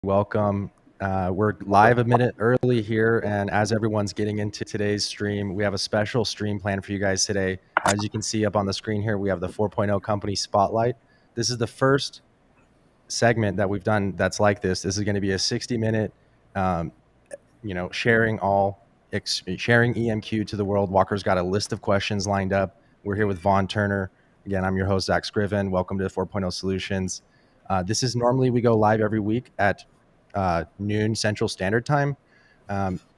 Welcome. We're live a minute early here, and as everyone's getting into today's stream, we have a special stream plan for you guys today. As you can see up on the screen here, we have the 4.0 Company Spotlight. This is the first segment that we've done that's like this. This is going to be a 60-minute, sharing EMQ to the world. Walker's got a list of questions lined up. We're here with Vaughn Turner. Again, I'm your host, Zach Scriven. Welcome to 4.0 Solutions. This is normally we go live every week at noon Central Standard Time,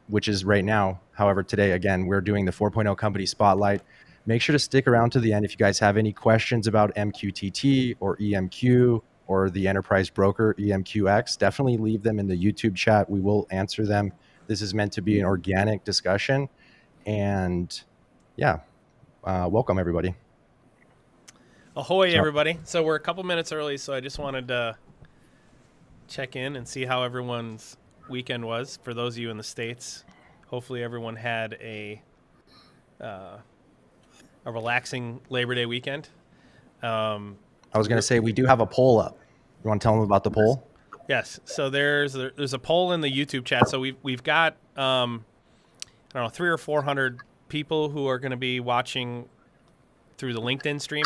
which is right now. However, today, again, we're doing the 4.0 Company Spotlight. Make sure to stick around to the end if you guys have any questions about MQTT or EMQ or the enterprise broker EMQX. Definitely leave them in the YouTube chat. We will answer them. This is meant to be an organic discussion. And yeah, welcome everybody. Ahoy, everybody. So we're a couple minutes early, so I just wanted to check in and see how everyone's weekend was. For those of you in the States, hopefully everyone had a relaxing Labor Day weekend. I was going to say, we do have a poll up. You want to tell them about the poll? Yes. So there's a poll in the YouTube chat. So we've got, I don't know, 300 or 400 people who are going to be watching through the LinkedIn stream.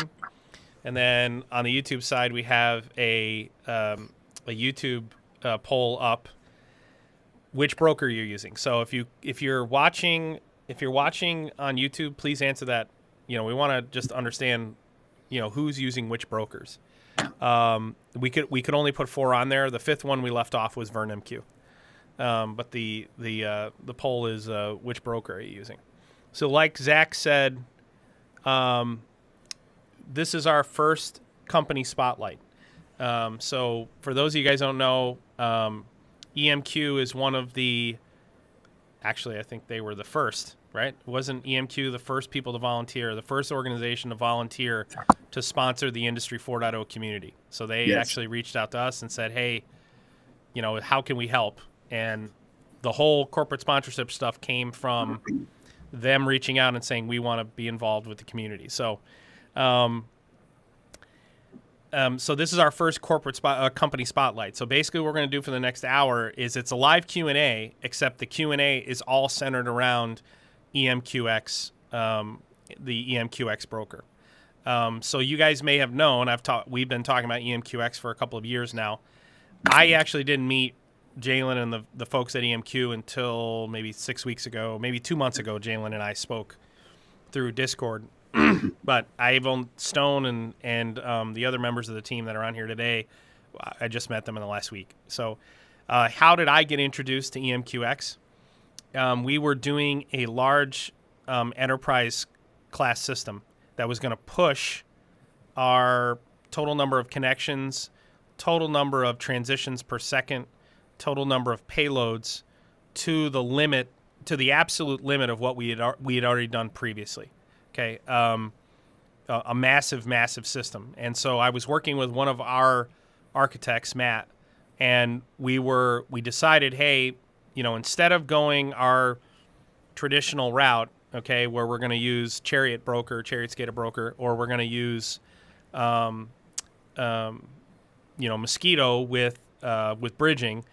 And then on the YouTube side, we have a YouTube poll up. Which broker you're using? So if you're watching on YouTube, please answer that. We want to just understand, who's using which brokers. We could only put 4 on there. The 5th one we left off was VernMQ. But the poll is which broker are you using? So like Zach said, this is our first company spotlight. So for those of you guys who don't know, EMQ is one of actually I think they were the first, right? Wasn't EMQ the first people to volunteer, the first organization to volunteer to sponsor the Industry 4.0 community? So they actually reached out to us and said, hey, how can we help? And the whole corporate sponsorship stuff came from them reaching out and saying, we want to be involved with the community. So so this is our first corporate company spotlight. So basically what we're going to do for the next hour is it's a live Q&A, except the Q&A is all centered around EMQX, the EMQX broker. So you guys may have known, we've been talking about EMQX for a couple of years now. I actually didn't meet Jalen and the folks at EMQ until maybe 6 weeks ago, maybe 2 months ago. Jalen and I spoke through Discord. But Ivan Stone and the other members of the team that are on here today, I just met them in the last week. So how did I get introduced to EMQX? We were doing a large enterprise class system that was going to push our total number of connections, total number of transitions per second, total number of payloads to the absolute limit of what we had already done previously. Okay, a massive system. And so I was working with one of our architects, Matt, and we decided, hey, instead of going our traditional route, okay, where we're going to use Chariot SCADA broker, or we're going to use, Mosquito with bridging.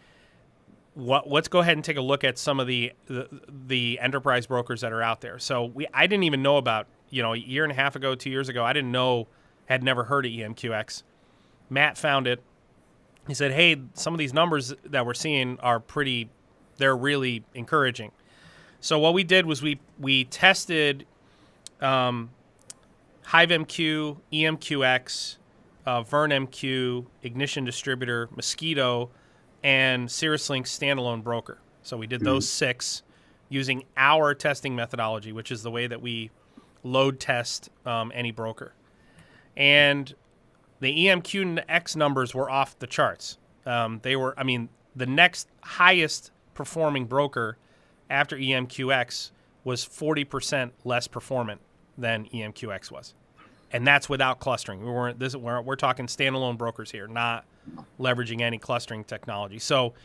Let's go ahead and take a look at some of the enterprise brokers that are out there. So I didn't even know about, a year and a half ago, 2 years ago, had never heard of EMQX. Matt found it. He said, hey, some of these numbers that we're seeing they're really encouraging. So what we did was we tested HiveMQ, EMQX, VernMQ, Ignition Distributor, Mosquito, and CirrusLink standalone broker. So we did those 6 using our testing methodology, which is the way that we load test any broker. And the EMQX numbers were off the charts. The next highest performing broker after EMQX was 40% less performant than EMQX was. And that's without clustering. We're talking standalone brokers here, not leveraging any clustering technology. So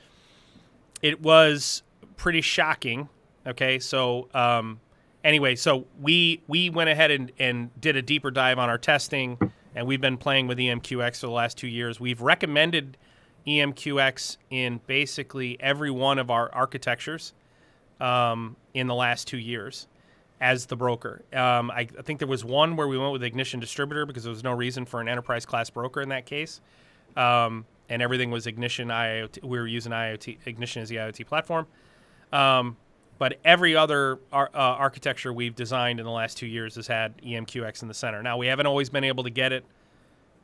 it was pretty shocking. Okay, so anyway, so we went ahead and did a deeper dive on our testing, and we've been playing with EMQX for the last 2 years. We've recommended EMQX in basically every one of our architectures in the last 2 years as the broker. I think there was one where we went with Ignition Distributor because there was no reason for an enterprise class broker in that case. And everything was Ignition IIoT. We were using IoT, Ignition as the IoT platform. But every other architecture we've designed in the last 2 years has had EMQX in the center. Now, we haven't always been able to get it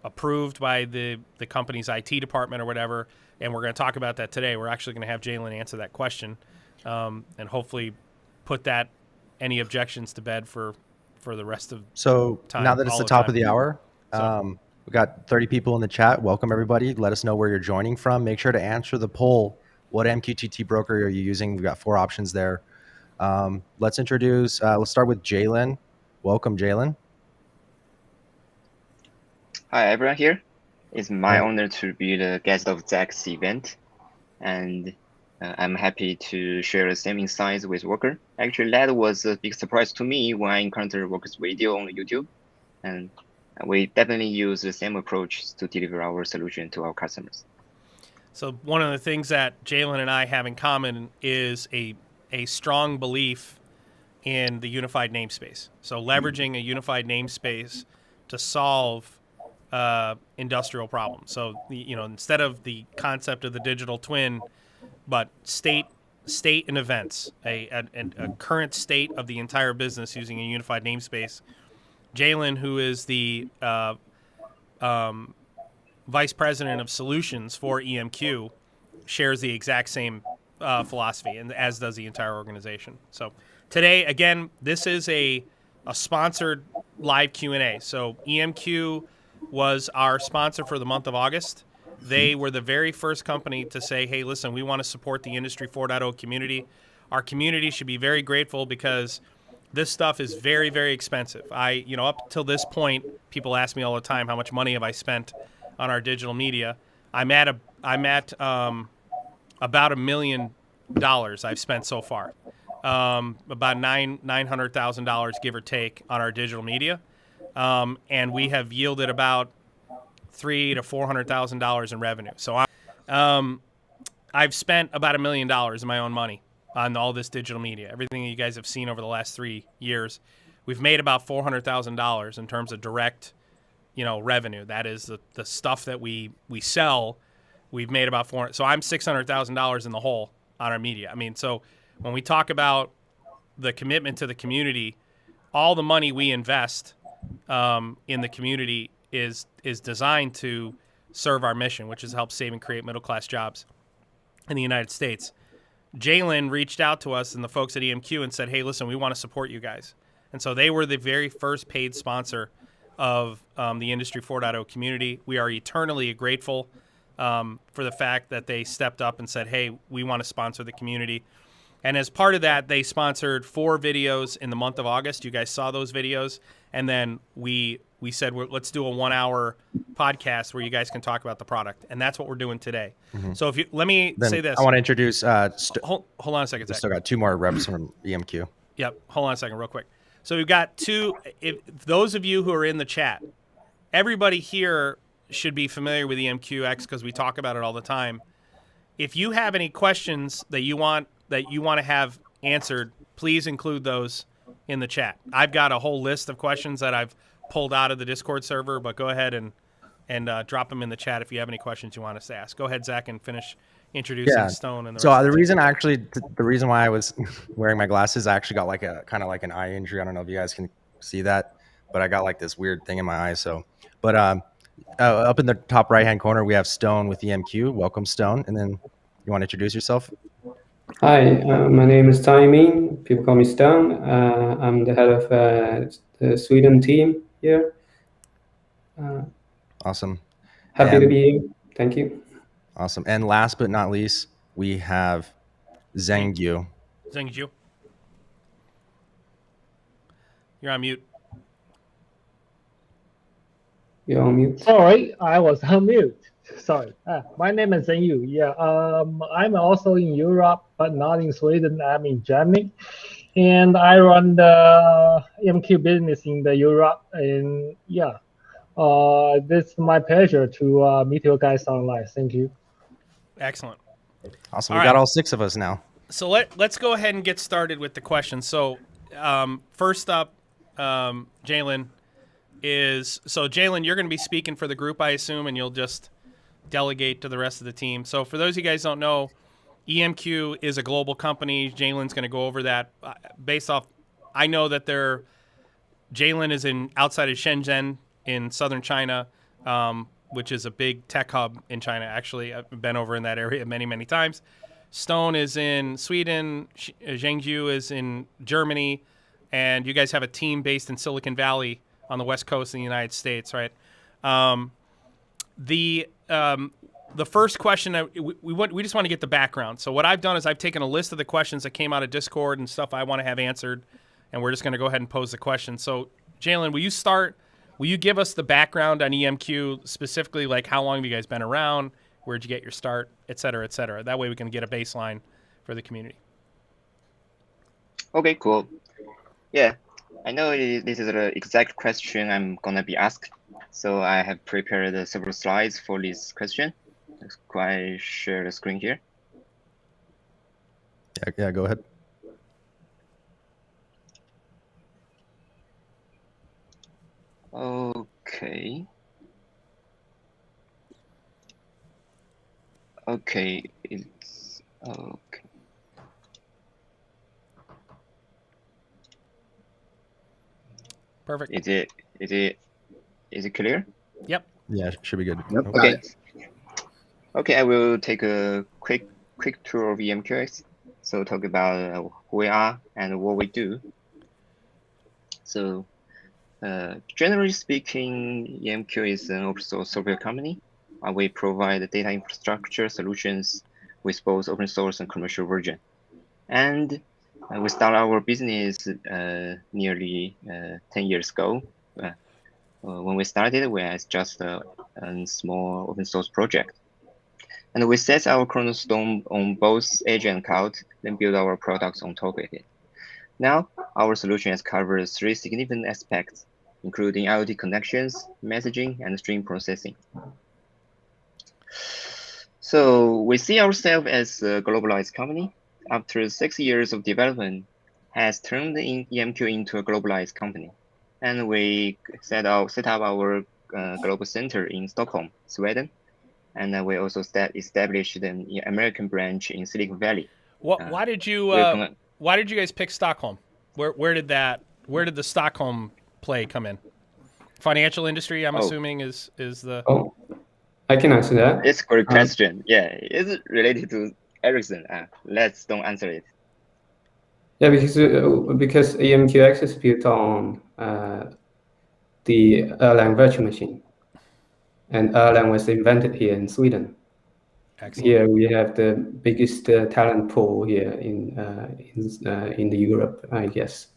approved by the company's IT department or whatever, and we're going to talk about that today. We're actually going to have Jalen answer that question and hopefully put any objections to bed for the rest of time. Now that it's the top of the hour, we got 30 people in the chat. Welcome, everybody. Let us know where you're joining from. Make sure to answer the poll. What MQTT broker are you using? We've got 4 options there. Let's introduce, let's start with Jalen. Welcome, Jalen. Hi, everyone here. It's my honor to be the guest of Zach's event. And I'm happy to share the same insights with Worker. Actually, that was a big surprise to me when I encountered Worker's video on YouTube. And we definitely use the same approach to deliver our solution to our customers. So one of the things that Jalen and I have in common is a strong belief in the unified namespace. So leveraging a unified namespace to solve industrial problems. So instead of the concept of the digital twin, but state and events, a current state of the entire business using a unified namespace. Jalen, who is the vice president of solutions for EMQ, shares the exact same philosophy, and as does the entire organization. So today, again, this is a sponsored live Q&A. So EMQ was our sponsor for the month of August. They were the very first company to say, hey, listen, we want to support the Industry 4.0 community. Our community should be very grateful because this stuff is very, very expensive. Up till this point, people ask me all the time, how much money have I spent on our digital media? I'm at about $1 million I've spent so far. About $900,000, give or take, on our digital media. And we have yielded about $300,000 to $400,000 in revenue. So I've spent about $1 million in my own money on all this digital media. Everything you guys have seen over the last 3 years, we've made about $400,000 in terms of direct, revenue. That is the stuff that we sell. We've made about $400,000. So I'm $600,000 in the hole on our media. I mean, so when we talk about the commitment to the community, all the money we invest in the community is designed to serve our mission, which is help save and create middle-class jobs in the United States. Jalen reached out to us and the folks at EMQ and said, hey, listen, we want to support you guys. And so they were the very first paid sponsor of the Industry 4.0 community. We are eternally grateful for the fact that they stepped up and said, hey, we want to sponsor the community. And as part of that, they sponsored 4 videos in the month of August. You guys saw those videos. And then we said, let's do a 1-hour podcast where you guys can talk about the product. And that's what we're doing today. Mm-hmm. So let me say this. I want to introduce. Hold on a second, Zach. We still got 2 more reps from EMQ. Yep. Hold on a second real quick. So we've got 2. If those of you who are in the chat, everybody here should be familiar with EMQX because we talk about it all the time. If you have any questions that you want to have answered, please include those in the chat. I've got a whole list of questions that I've pulled out of the Discord server, but go ahead and drop them in the chat if you have any questions you want us to ask. Go ahead, Zach, and finish introducing Stone. And the reason why I was wearing my glasses, I actually got kind of like an eye injury. I don't know if you guys can see that, but I got like this weird thing in my eye. Up in the top right-hand corner, we have Stone with EMQ. Welcome, Stone. And then you want to introduce yourself? Hi, my name is Timing. People call me Stone. I'm the head of the Sweden team here. Awesome. Happy to be here. Thank you. Awesome. And last but not least, we have Zhengyu. Zhengyu. You're on mute. You're on mute. Sorry, I was on mute. Sorry. My name is Zhenguy. Yeah. I'm also in Europe, but not in Sweden. I'm in Germany. And I run the EMQ business in the Europe. And yeah, this is my pleasure to meet you guys online. Thank you. Excellent. Awesome. All We got right. all 6 of us now. So let's go ahead and get started with the questions. So first up, Jalen Jalen, you're going to be speaking for the group, I assume, and you'll just delegate to the rest of the team. So for those of you guys who don't know, EMQ is a global company. Jalen's going to go over that based off. I know that Jalen is outside of Shenzhen in southern China, which is a big tech hub in China. Actually, I've been over in that area many, many times. Stone is in Sweden. Zhengyu is in Germany, and you guys have a team based in Silicon Valley on the west coast of the United States, right? The first question we just want to get the background. So what I've done is I've taken a list of the questions that came out of Discord and stuff I want to have answered, and we're just going to go ahead and pose the question. So Jalen, will you start? Will you give us the background on EMQ, specifically like how long have you guys been around? Where'd you get your start, et cetera, et cetera? That way we can get a baseline for the community. Okay, cool. Yeah, I know this is the exact question I'm gonna be asked. So I have prepared several slides for this question. Could I share the screen here? Yeah, go ahead. Okay. Okay, it's okay. Perfect. Is it clear? Yep. Yeah, should be good. Yep. Okay. Okay, I will take a quick tour of EMQX. So talk about who we are and what we do. So generally speaking, EMQ is an open source software company. We provide data infrastructure solutions with both open source and commercial version. And we started our business nearly 10 years ago. When we started, we had just a small open source project. And we set our cornerstone on both Edge and cloud, then build our products on top of it. Now, our solution has covered 3 significant aspects, including IoT connections, messaging, and stream processing. So we see ourselves as a globalized company. After 6 years of development, has turned EMQ into a globalized company. And we set up our global center in Stockholm, Sweden. And we also established an American branch in Silicon Valley. Why did you guys pick Stockholm? Where did the Stockholm play come in? Financial industry, I'm assuming, is the. Oh, I can answer that. It's a great question. Yeah, it's related to Ericsson. Let's don't answer it. Yeah, because EMQX is built on the Erlang virtual machine, and Erlang was invented here in Sweden. Excellent. Here we have the biggest talent pool here in the Europe, I guess.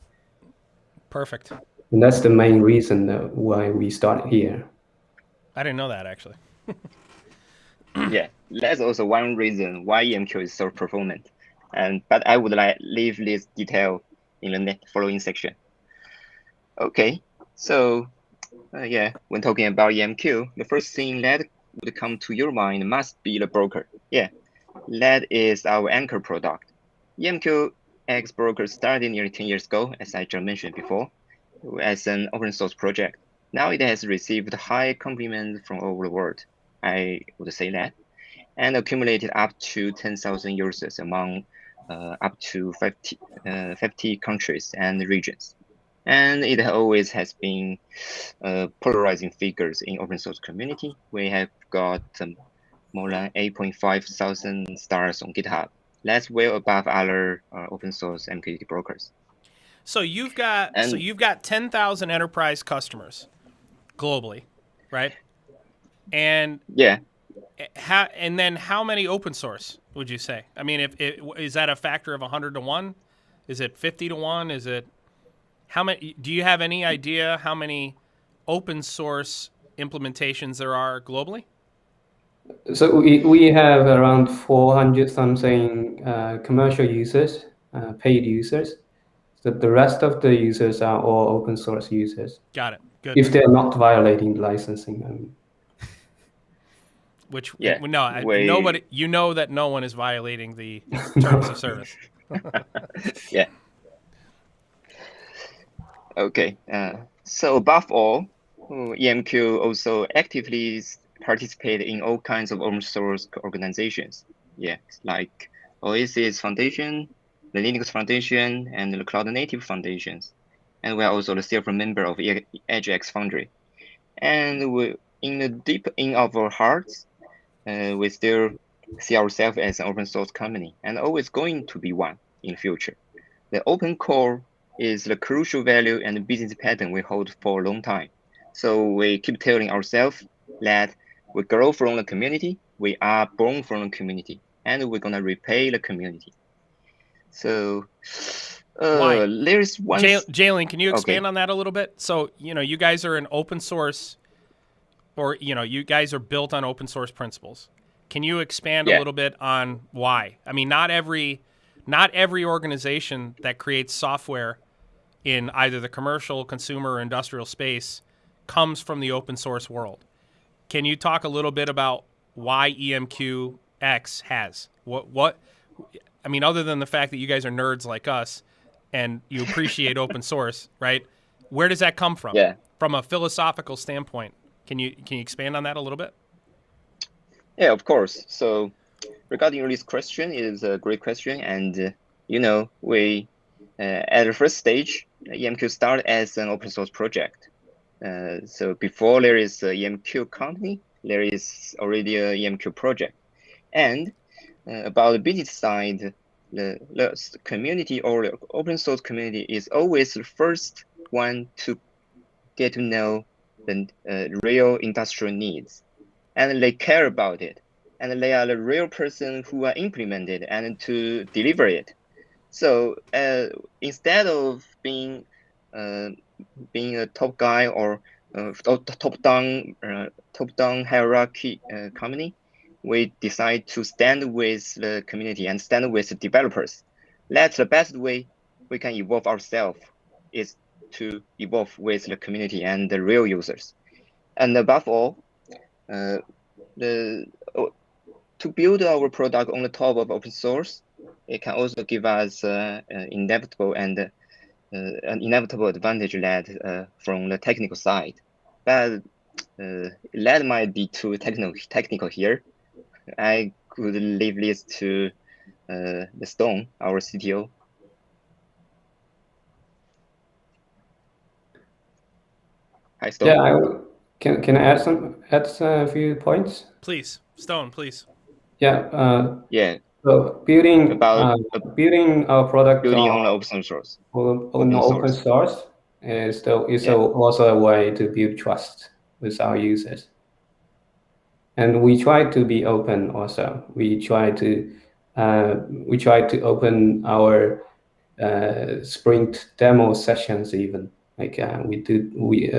Perfect. And that's the main reason why we started here. I didn't know that, actually. Yeah, that's also one reason why EMQ is so performant. But I would leave this detail in the following section. Okay, so yeah, when talking about EMQ, the first thing that would come to your mind must be the broker. Yeah, that is our anchor product. EMQX broker started nearly 10 years ago, as I just mentioned before, as an open source project. Now it has received high compliments from all over the world, I would say that, and accumulated up to 10,000 users among up to 50 countries and regions. And it always has been polarizing figures in open source community. We have got more than 8,500 stars on GitHub. That's well above other open source MQTT brokers. So you've got 10,000 enterprise customers globally, right? And yeah, then how many open source would you say? I mean, is that a factor of 100 to 1? Is it 50 to 1? Is it how many? Do you have any idea how many open source implementations there are globally? So we have around 400 something commercial users, paid users. So the rest of the users are all open source users. Got it. Good. If they're not violating licensing. which Yeah, nobody, you know that no one is violating the terms of service. Yeah. Okay. So above all, EMQ also actively participate in all kinds of open source organizations. Yeah, like Oasis Foundation, the Linux Foundation, and the Cloud Native Foundations. And we are also the silver member of EdgeX Foundry. And we, deep in our hearts, we still see ourselves as an open source company and always going to be one in the future. The open core is the crucial value and business pattern we hold for a long time. So we keep telling ourselves that we grow from the community, we are born from the community, and we're gonna repay the community. So Why? there's one. Jalen, can you expand Okay. on that a little bit? So, you guys are an open source, or you guys are built on open source principles. Can you expand a little bit on why? I mean, not every organization that creates software in either the commercial, consumer, or industrial space comes from the open source world. Can you talk a little bit about why EMQX has what? I mean, other than the fact that you guys are nerds like us and you appreciate open source, right? Where does that come from? Yeah. From a philosophical standpoint, can you expand on that a little bit? Yeah, of course. So regarding this question, it is a great question, and we at the first stage, EMQ started as an open source project. So before there is an EMQ company, there is already a EMQ project. And about the business side, the community or the open source community is always the first one to get to know the real industrial needs, and they care about it, and they are the real person who are implemented and to deliver it. So instead of being a top guy or top down hierarchy company, we decide to stand with the community and stand with the developers. That's the best way we can evolve ourselves, is to evolve with the community and the real users. And above all, to build our product on the top of open source, it can also give us an inevitable advantage that from the technical side. But that might be too technical here. I could leave this to the Stone, our CTO. Hi, Stone. Yeah, can I add a few points? Please, Stone, please. Yeah. Yeah. So building our product on open source. On open source is also a way to build trust with our users. And we try to be open also. We try to open our sprint demo sessions even. Like we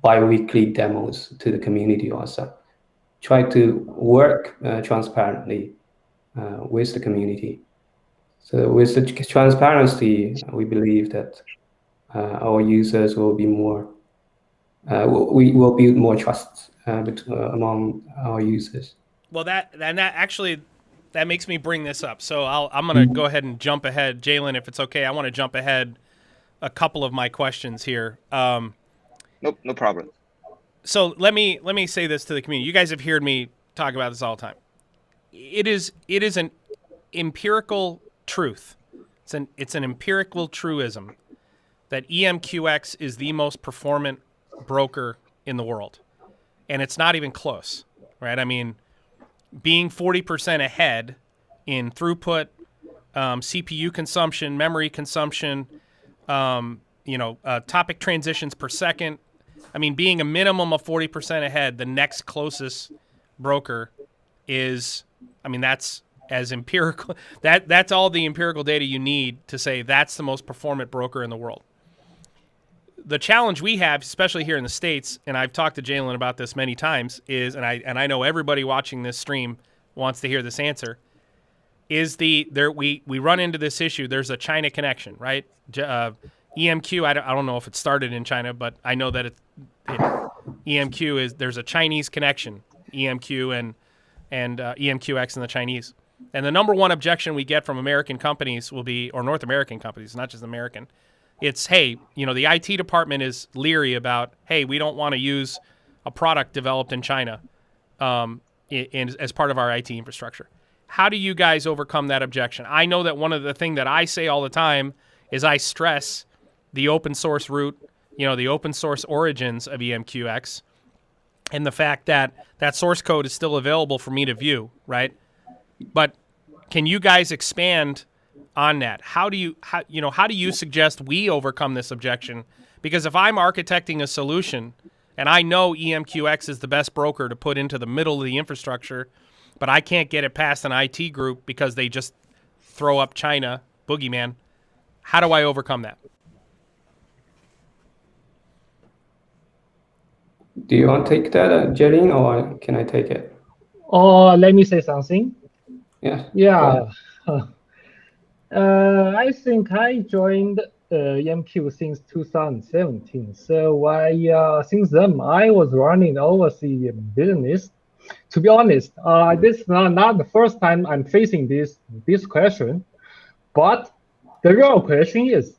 bi-weekly demos to the community also. Try to work transparently with the community. So with the transparency, we believe that our users will be more. We will build more trust among our users. Well, that makes me bring this up. So I'm going to go ahead and jump ahead, Jalen, if it's okay. I want to jump ahead a couple of my questions here. No problem. So let me say this to the community. You guys have heard me talk about this all the time. It is an empirical truth. It's an empirical truism that EMQX is the most performant broker in the world, and it's not even close, right? I mean, being 40% ahead in throughput, CPU consumption, memory consumption, topic transitions per second. I mean, being a minimum of 40% ahead, the next closest broker is, I mean, that's as empirical. That's all the empirical data you need to say that's the most performant broker in the world. The challenge we have, especially here in the States, and I've talked to Jalen about this many times, is, and I know everybody watching this stream wants to hear this answer, is we run into this issue. There's a China connection, right? EMQ, I don't know if it started in China, but I know that EMQ there's a Chinese connection, EMQ, and and EMQX in the Chinese. And the number one objection we get from American companies will be, or North American companies, not just American, it's, hey, the IT department is leery about, hey, we don't want to use a product developed in China as part of our IT infrastructure. How do you guys overcome that objection? I know that one of the things that I say all the time is I stress the open source root, the open source origins of EMQX, and the fact that that source code is still available for me to view, right? But can you guys expand on that? How do you suggest we overcome this objection? Because if I'm architecting a solution and I know EMQX is the best broker to put into the middle of the infrastructure, but I can't get it past an IT group because they just throw up China, boogeyman, how do I overcome that? Do you want to take that, Jelin, or can I take it? Or let me say something. Yeah. Yeah. I think I joined EMQ since 2017. So since then, I was running overseas business. To be honest, this is not the first time I'm facing this question. But the real question is,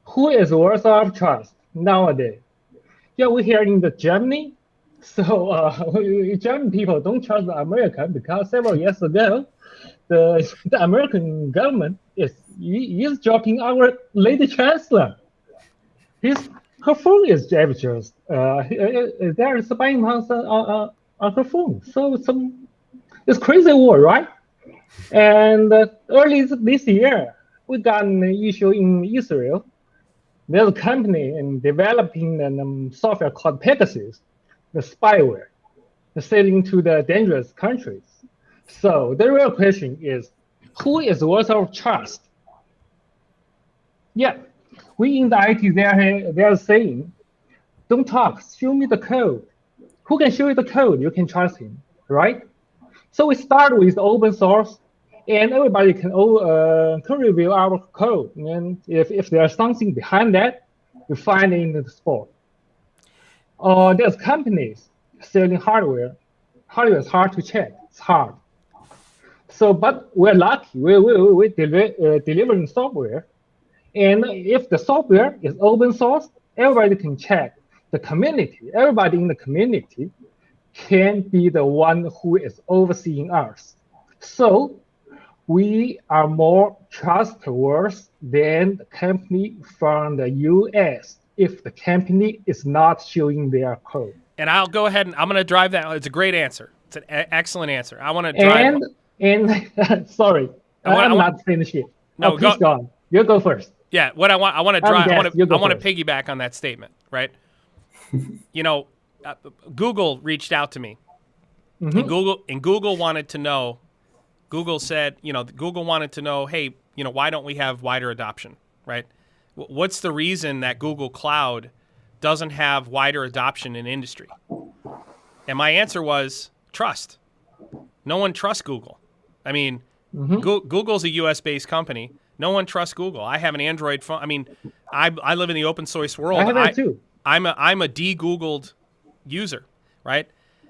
who is worth of trust nowadays? Yeah, we're here in the Germany. So German people don't trust the American because several years ago, the American government is dropping our lady chancellor. Her phone is captured. There is spying on her phone. So it's crazy war, right? And early this year, we got an issue in Israel. There's a company in developing software called Pegasus, the spyware, selling to the dangerous countries. So the real question is, who is worth of trust? Yeah, we in the IT, they're saying, don't talk, show me the code. Who can show you the code? You can trust him, right? So we start with open source, and everybody can review our code. And if there's something behind that, you find it in the spot. There's companies selling hardware. Hardware is hard to check. It's hard. So, but we're lucky. We're delivering software. And if the software is open source, everybody can check. The community, everybody in the community can be the one who is overseeing us. So we are more trustworthy than the company from the US if the company is not showing their code. And I'll go ahead and I'm going to drive that. It's a great answer. It's an excellent answer. I want to drive. And sorry, I'm not finished yet. No, please go on. You go first. Yeah, what I want to drive. I want to piggyback on that statement, right? Google reached out to me, and Google wanted to know. Google said, Google wanted to know, hey, why don't we have wider adoption, right? What's the reason that Google Cloud doesn't have wider adoption in industry? And my answer was trust. No one trusts Google. I mean, Google's a US-based company. No one trusts Google. I have an Android phone. I mean, I live in the open source world. I have that too. I'm a de-Googled user, right?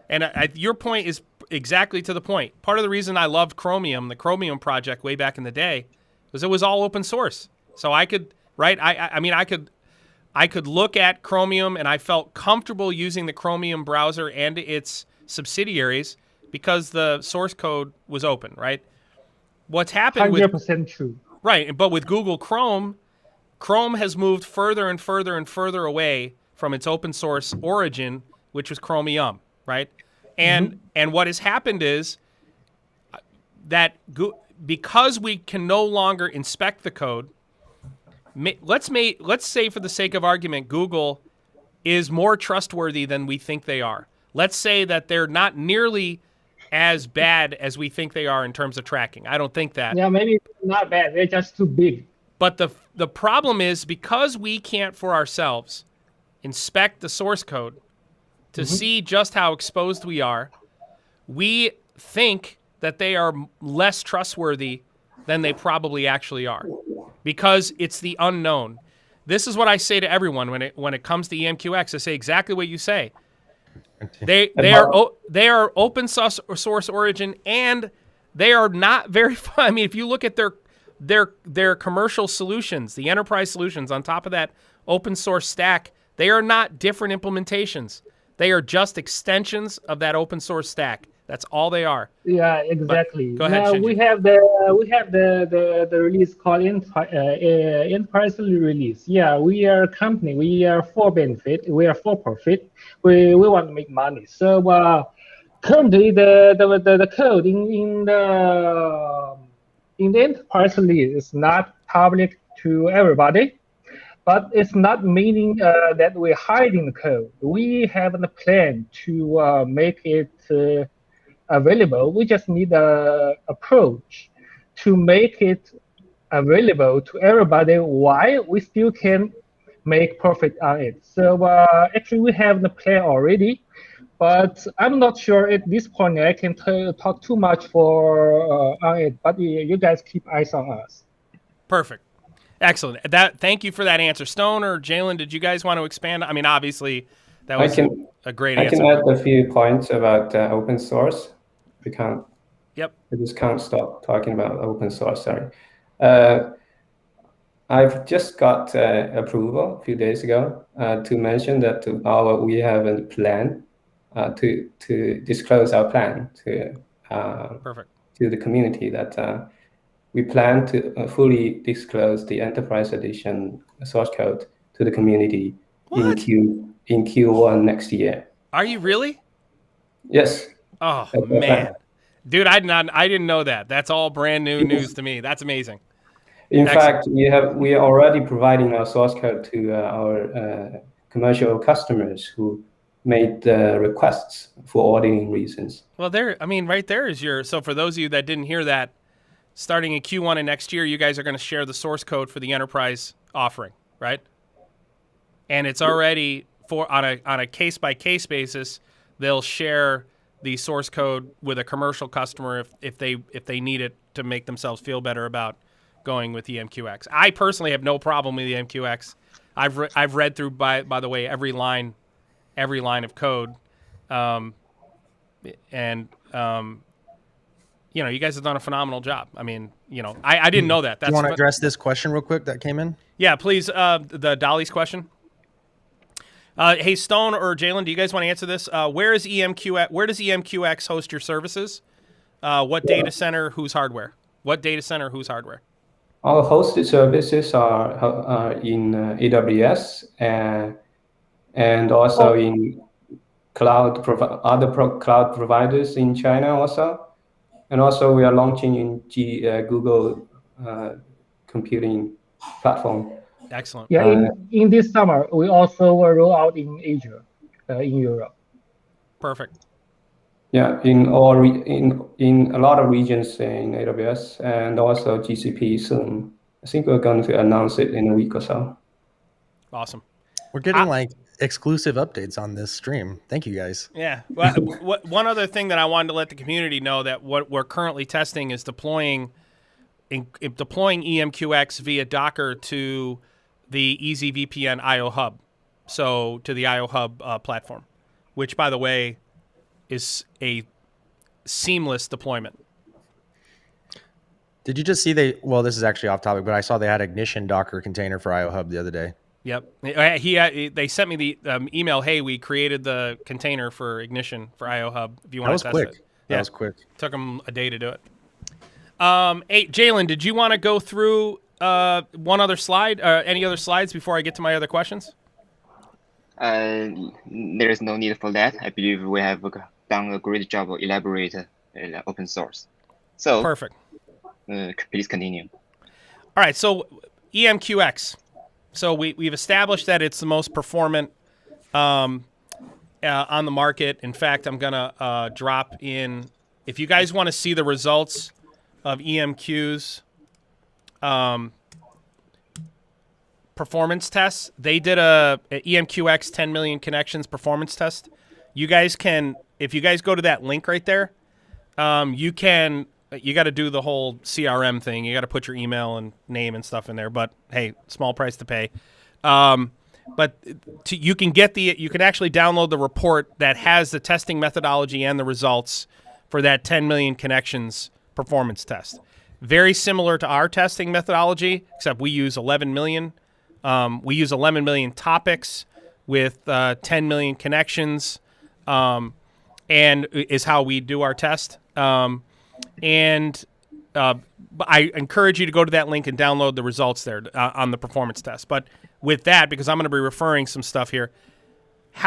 And your point is exactly to the point. Part of the reason I loved Chromium, the Chromium project way back in the day, was it was all open source. So I could, right? I could look at Chromium and I felt comfortable using the Chromium browser and its subsidiaries because the source code was open, right? What's happened 100% true. Right, but with Google Chrome has moved further and further and further away from its open source origin, which was Chromium, right? And what has happened is that because we can no longer inspect the code, let's say for the sake of argument, Google is more trustworthy than we think they are. Let's say that they're not nearly as bad as we think they are in terms of tracking. I don't think that. Yeah, maybe not bad. They're just too big. But the problem is because we can't for ourselves inspect the source code to see just how exposed we are, we think that they are less trustworthy than they probably actually are because it's the unknown. This is what I say to everyone when it comes to EMQX. I say exactly what you say. They are open source origin, and they are not very fun. I mean, if you look at their commercial solutions, the enterprise solutions on top of that open source stack, they are not different implementations. They are just extensions of that open source stack. That's all they are. Yeah, exactly. But go ahead, Now Zhengyu. we have the release called enterprise release. Yeah, we are a company. We are for benefit. We are for profit. We want to make money. So currently the code in the enterprise release is not public to everybody. But it's not meaning that we're hiding the code. We have a plan to make it available. We just need an approach to make it available to everybody while we still can make profit on it. So actually we have the plan already, but I'm not sure at this point I can talk too much on it, but you guys keep eyes on us. Perfect. Excellent. Thank you for that answer. Stone or Jalen, did you guys want to expand? I mean, obviously, that was a great answer. I can add a few points about open source. Yep. I just can't stop talking about open source. Sorry. I've just got approval a few days ago to mention that we have a plan to disclose our plan to the community that. We plan to fully disclose the enterprise edition source code to the community in Q1 next year. Are you really? Yes. Oh man, dude, I didn't know that. That's all brand new news to me. That's amazing. In fact, we are already providing our source code to our commercial customers who made the requests for auditing reasons. Well, right there is so for those of you that didn't hear that, starting in Q1 of next year, you guys are going to share the source code for the enterprise offering, right? And it's already on a case by case basis. They'll share the source code with a commercial customer if they need it to make themselves feel better about going with EMQX. I personally have no problem with EMQX. I've read through by the way every line of code, you guys have done a phenomenal job. I mean, I didn't know that. Do you want to address this question real quick that came in? Yeah, please. The Dolly's question. Hey, Stone or Jalen, do you guys want to answer this? Where does EMQX host your services? What data center? Whose hardware? What data center? Whose hardware? Our hosted services are in AWS and also in cloud providers in China also. And also, we are launching in Google computing platform. Excellent. Yeah, in this summer, we also will roll out in Asia, in Europe. Perfect. Yeah, in a lot of regions in AWS and also GCP soon. I think we're going to announce it in a week or so. Awesome. We're getting exclusive updates on this stream. Thank you guys. Yeah. Well, one other thing that I wanted to let the community know that what we're currently testing is deploying EMQX via Docker to the EasyVPN IO Hub, so to the IO Hub platform, which, by the way, is a seamless deployment. Did you just see this is actually off topic, but I saw they had Ignition Docker container for IO Hub the other day. Yep. They sent me the email, hey, we created the container for Ignition for IO Hub. If you want to test it. That was quick. Took them a day to do it. Hey, Jalen, did you want to go through one other slide, any other slides before I get to my other questions? There is no need for that. I believe we have done a great job of elaborate open source. So perfect. Please continue. All right. So EMQX. So we've established that it's the most performant on the market. In fact, I'm going to drop in. If you guys want to see the results of EMQ's performance tests, they did a EMQX 10 million connections performance test. You guys can, if you guys go to that link right there, you got to do the whole CRM thing. You got to put your email and name and stuff in there. But hey, small price to pay. but you can actually download the report that has the testing methodology and the results for that 10 million connections performance test. Very similar to our testing methodology, except we use 11 million. We use 11 million topics with 10 million connections, and is how we do our test. I encourage you to go to that link and download the results there on the performance test. But with that, because I'm going to be referring some stuff here,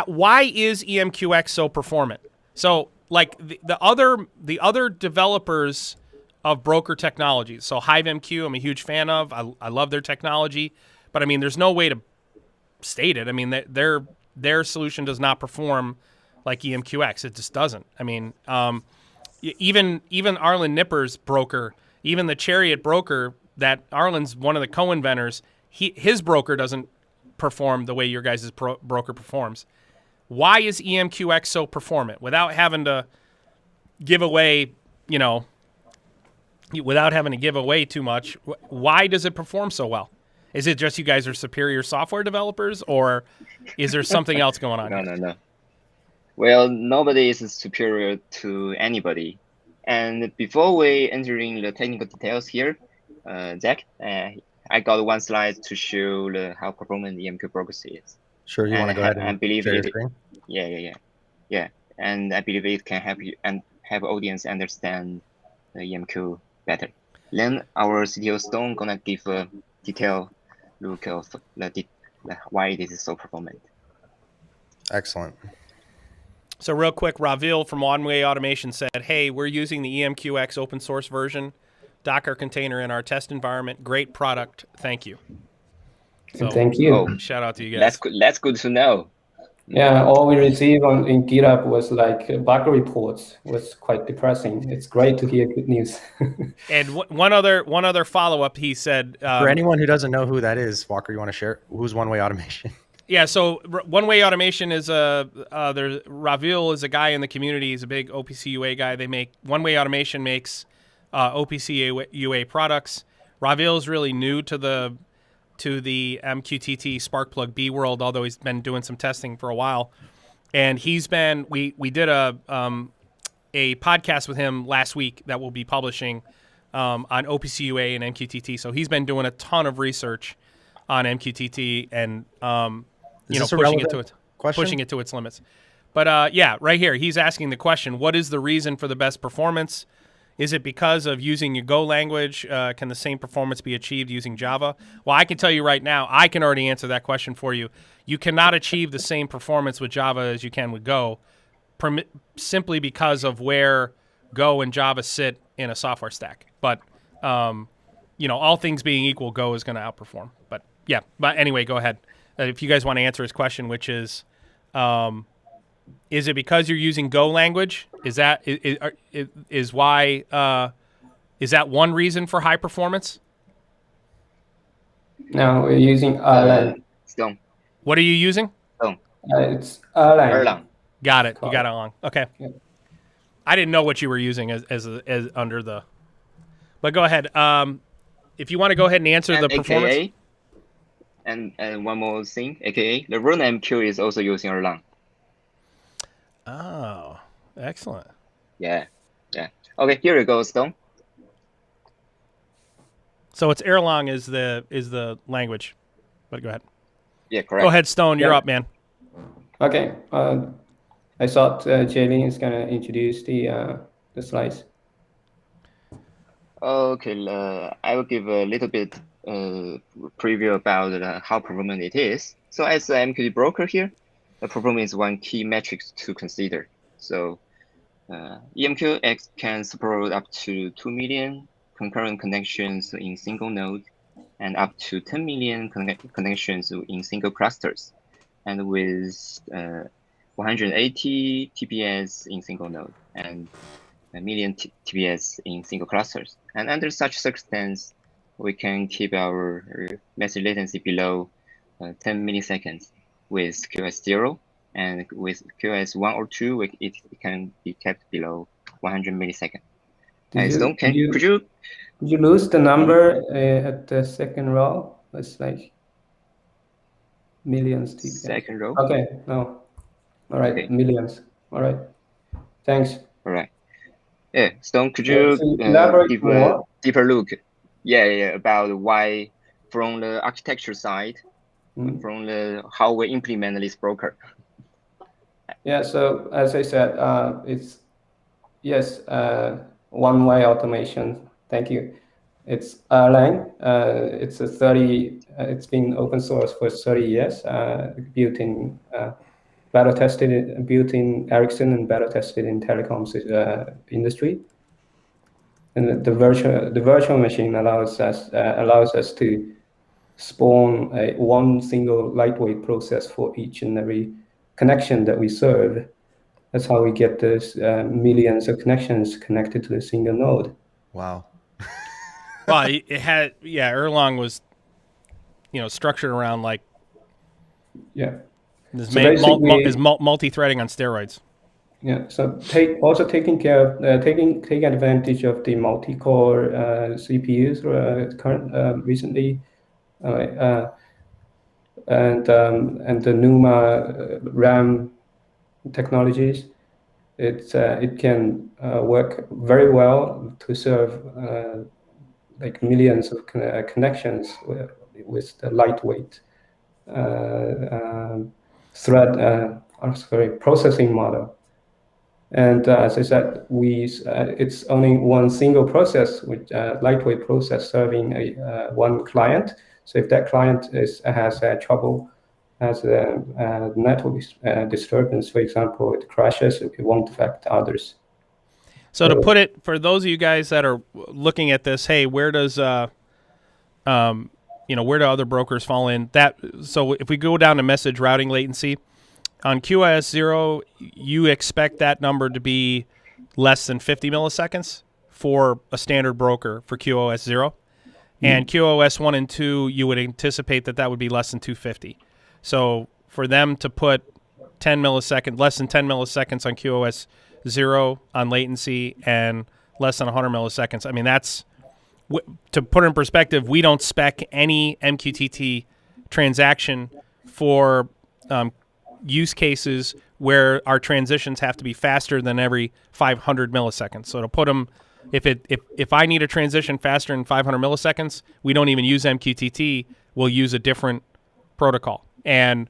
why is EMQX so performant? So, like the other developers of broker technologies, so HiveMQ, I'm a huge fan of. I love their technology, but I mean, there's no way to state it. I mean, their solution does not perform like EMQX. It just doesn't. I mean, even Arlen Nipper's broker, even the Chariot broker that Arlen's one of the co-inventors, his broker doesn't perform the way your guys' broker performs. Why is EMQX so performant without having to give away, without having to give away too much? Why does it perform so well? Is it just you guys are superior software developers, or is there something else going on? No. Well, nobody is superior to anybody. And before we entering the technical details here, Zach, I got one slide to show how performant the EMQ broker is. Sure, you want to go ahead and share your screen? Yeah. And I believe it can help you and have audience understand the EMQ better. Then our CTO Stone gonna give a detailed look of why it is so performant. Excellent. So real quick, Ravil from One Way Automation said, hey, we're using the EMQX open source version, Docker container in our test environment. Great product. Thank you. So, thank you. Shout out to you guys. That's good to know. Yeah, all we received in GitHub was like bug reports. It was quite depressing. It's great to hear good news. And one other follow-up, he said... For anyone who doesn't know who that is, Walker, you want to share? Who's One Way Automation? Yeah, so One Way Automation is Ravil is a guy in the community. He's a big OPC UA guy. One Way Automation makes OPC UA products. Ravil is really new to the MQTT Sparkplug B world, although he's been doing some testing for a while. And we did a podcast with him last week that we'll be publishing on OPC UA and MQTT. So he's been doing a ton of research on MQTT and pushing it to its limits. But right here, he's asking the question, what is the reason for the best performance? Is it because of using your Go language? Can the same performance be achieved using Java? Well, I can tell you right now, I can already answer that question for you. You cannot achieve the same performance with Java as you can with Go, simply because of where Go and Java sit in a software stack. But, all things being equal, Go is going to outperform. But anyway, go ahead. If you guys want to answer his question, which is it because you're using Go language? Is that one reason for high performance? No, we're using Erlang. Stone. What are you using? Stone. It's Erlang. Got it. You got it wrong. Okay. Yeah. I didn't know what you were using as under the. But go ahead. If you want to go ahead and answer the performance. AKA, and one more thing, AKA the RunMQ is also using Erlang. Oh, excellent. Yeah. Okay, here we go, Stone. So it's Erlang is the language. But go ahead. Yeah, correct. Go ahead, Stone. You're up, man. Okay. I thought Jaylin is gonna introduce the slides. Okay, I will give a little bit preview about how performant it is. So as an MQTT broker here, the performance is one key metric to consider. So EMQX can support up to 2 million concurrent connections in single node and up to 10 million connections in single clusters, and with 180 TPS in single node and a million TPS in single clusters. And under such circumstance, we can keep our message latency below 10 milliseconds with QoS 0, and with QoS 1 or 2, it can be kept below 100 milliseconds. Could you lose the number at the second row? It's like Millions TPM. Second row. Okay, no. All right, Okay. millions. All right. Thanks. All right. Yeah, Stone, could Yeah, you so elaborate give a more. deeper look? Yeah, about why from the architecture side, from the how we implement this broker. Yeah, so as I said, it's yes, one-way automation. Thank you. It's Erlang. It's a 30. It's been open source for 30 years. Built in, beta tested, built in Ericsson and beta tested in telecoms industry. And the virtual machine allows us to spawn one single lightweight process for each and every connection that we serve. That's how we get those millions of connections connected to a single node. Wow. Well, it had, yeah, Erlang was, structured around like, yeah, this so basically, multi-threading on steroids. Yeah, so taking advantage of the multi-core CPUs recently, and the NUMA RAM technologies. It can work very well to serve like millions of connections with the lightweight processing model. And as I said, it's only one single process, with lightweight process serving one client. So if that client has trouble, has a network disturbance, for example, it crashes, it won't affect others. So to put it, for those of you guys that are looking at this, hey, where does where do other brokers fall in? So if we go down to message routing latency, on QoS 0, you expect that number to be less than 50 milliseconds for a standard broker for QoS 0. And QoS 1 and 2, you would anticipate that would be less than 250. So for them to put less than 10 milliseconds on QoS 0 on latency and less than 100 milliseconds, I mean, that's, to put it in perspective, we don't spec any MQTT transaction for use cases where our transitions have to be faster than every 500 milliseconds. So to put them, if I need a transition faster than 500 milliseconds, we don't even use MQTT. We'll use a different protocol. And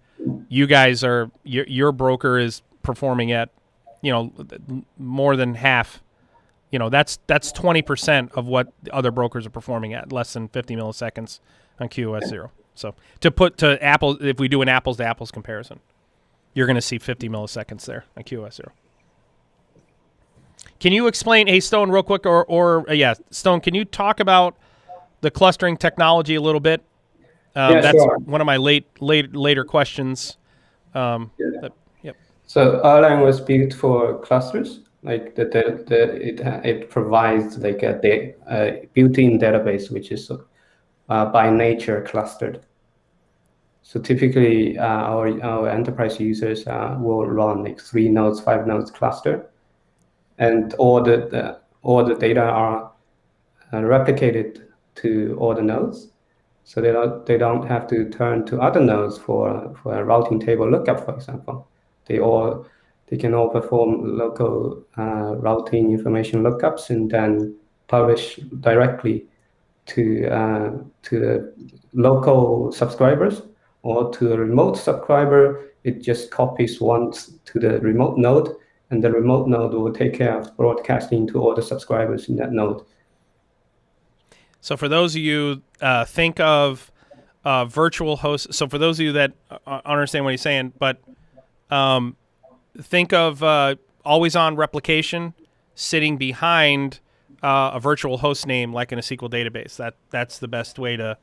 you guys your broker is performing at, more than half. That's 20% of what the other brokers are performing at, less than 50 milliseconds on QoS 0. So to put to Apple, if we do an apples to apples comparison, you're going to see 50 milliseconds there on QoS 0. Can you explain, hey, Stone, real quick, Stone, can you talk about the clustering technology a little bit? That's sure. One of my later questions. So Erlang was built for clusters, like it provides like a built-in database, which is by nature clustered. So typically, our enterprise users will run like 3 nodes, 5 nodes cluster, and all the data are replicated to all the nodes. So they don't have to turn to other nodes for a routing table lookup, for example. They can all perform local routing information lookups and then publish directly to the local subscribers. Or to a remote subscriber, it just copies once to the remote node, and the remote node will take care of broadcasting to all the subscribers in that node. So for those of you, think of virtual hosts. So for those of you that understand what he's saying, but think of always-on replication sitting behind a virtual host name like in a SQL database. That's the best way to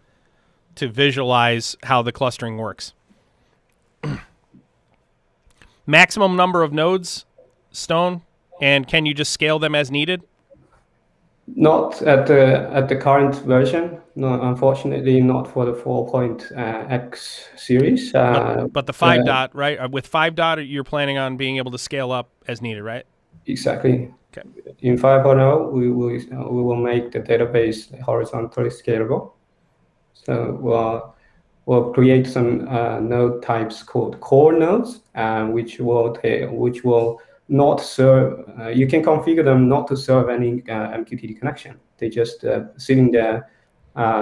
visualize how the clustering works. Maximum number of nodes, Stone, and can you just scale them as needed? Not at the current version. No, unfortunately, not for the 4.x series. But the 5 dot, right? With 5 dot, you're planning on being able to scale up as needed, right? Exactly. Okay. In 5.0, we will make the database horizontally scalable. So we'll create some node types called core nodes, which will not serve. You can configure them not to serve any MQTT connection. They just sitting there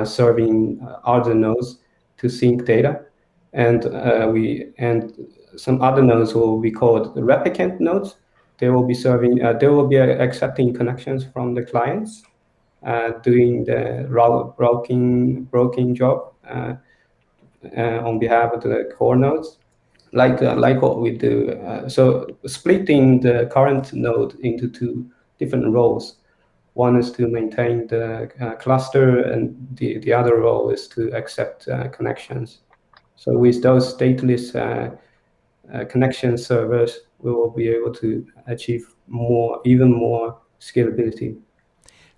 serving other nodes to sync data, and some other nodes will be called the replicant nodes. They will be serving. They will be accepting connections from the clients, doing the routing job on behalf of the core nodes, like what we do. So splitting the current node into two different roles. One is to maintain the cluster, and the other role is to accept connections. So with those stateless connection servers, we will be able to achieve even more scalability.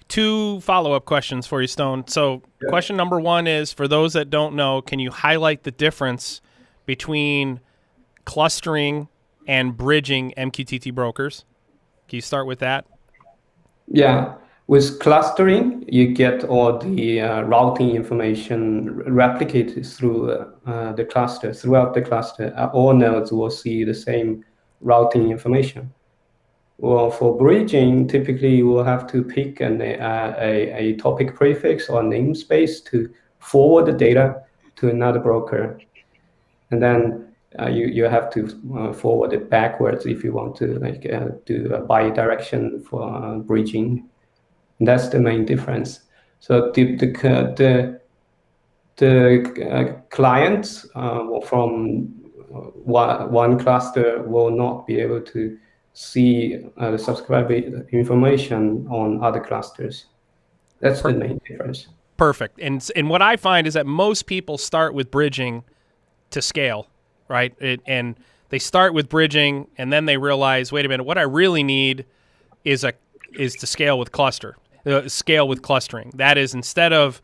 2 follow-up questions for you, Stone. So question number 1 is, for those that don't know, can you highlight the difference between clustering and bridging MQTT brokers? Can you start with that? Yeah. With clustering, you get all the routing information replicated through the cluster. Throughout the cluster, all nodes will see the same routing information. Well, for bridging, typically you will have to pick a topic prefix or namespace to forward the data to another broker. And then you have to forward it backwards if you want to do a bi-direction for bridging. And that's the main difference. So the clients from one cluster will not be able to see the subscriber information on other clusters. That's the main difference. Perfect. And what I find is that most people start with bridging to scale, right? And they start with bridging, and then they realize, wait a minute, what I really need is to scale with clustering. That is, instead of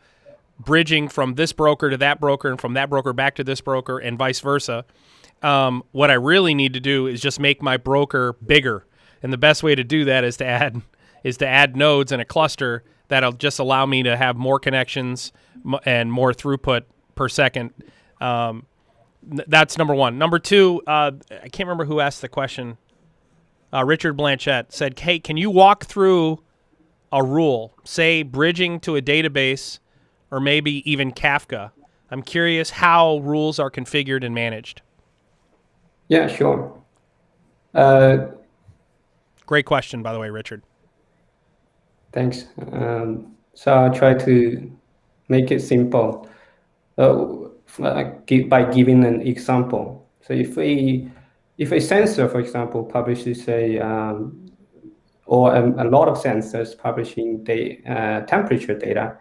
bridging from this broker to that broker and from that broker back to this broker and vice versa, what I really need to do is just make my broker bigger. And the best way to do that is to add nodes in a cluster that'll just allow me to have more connections and more throughput per second. That's number 1. Number 2, I can't remember who asked the question. Richard Blanchette said, hey, can you walk through a rule, say bridging to a database or maybe even Kafka? I'm curious how rules are configured and managed. Yeah, sure. Great question, by the way, Richard. Thanks. So I'll try to make it simple by giving an example. So if a sensor, for example, publishes or a lot of sensors publishing temperature data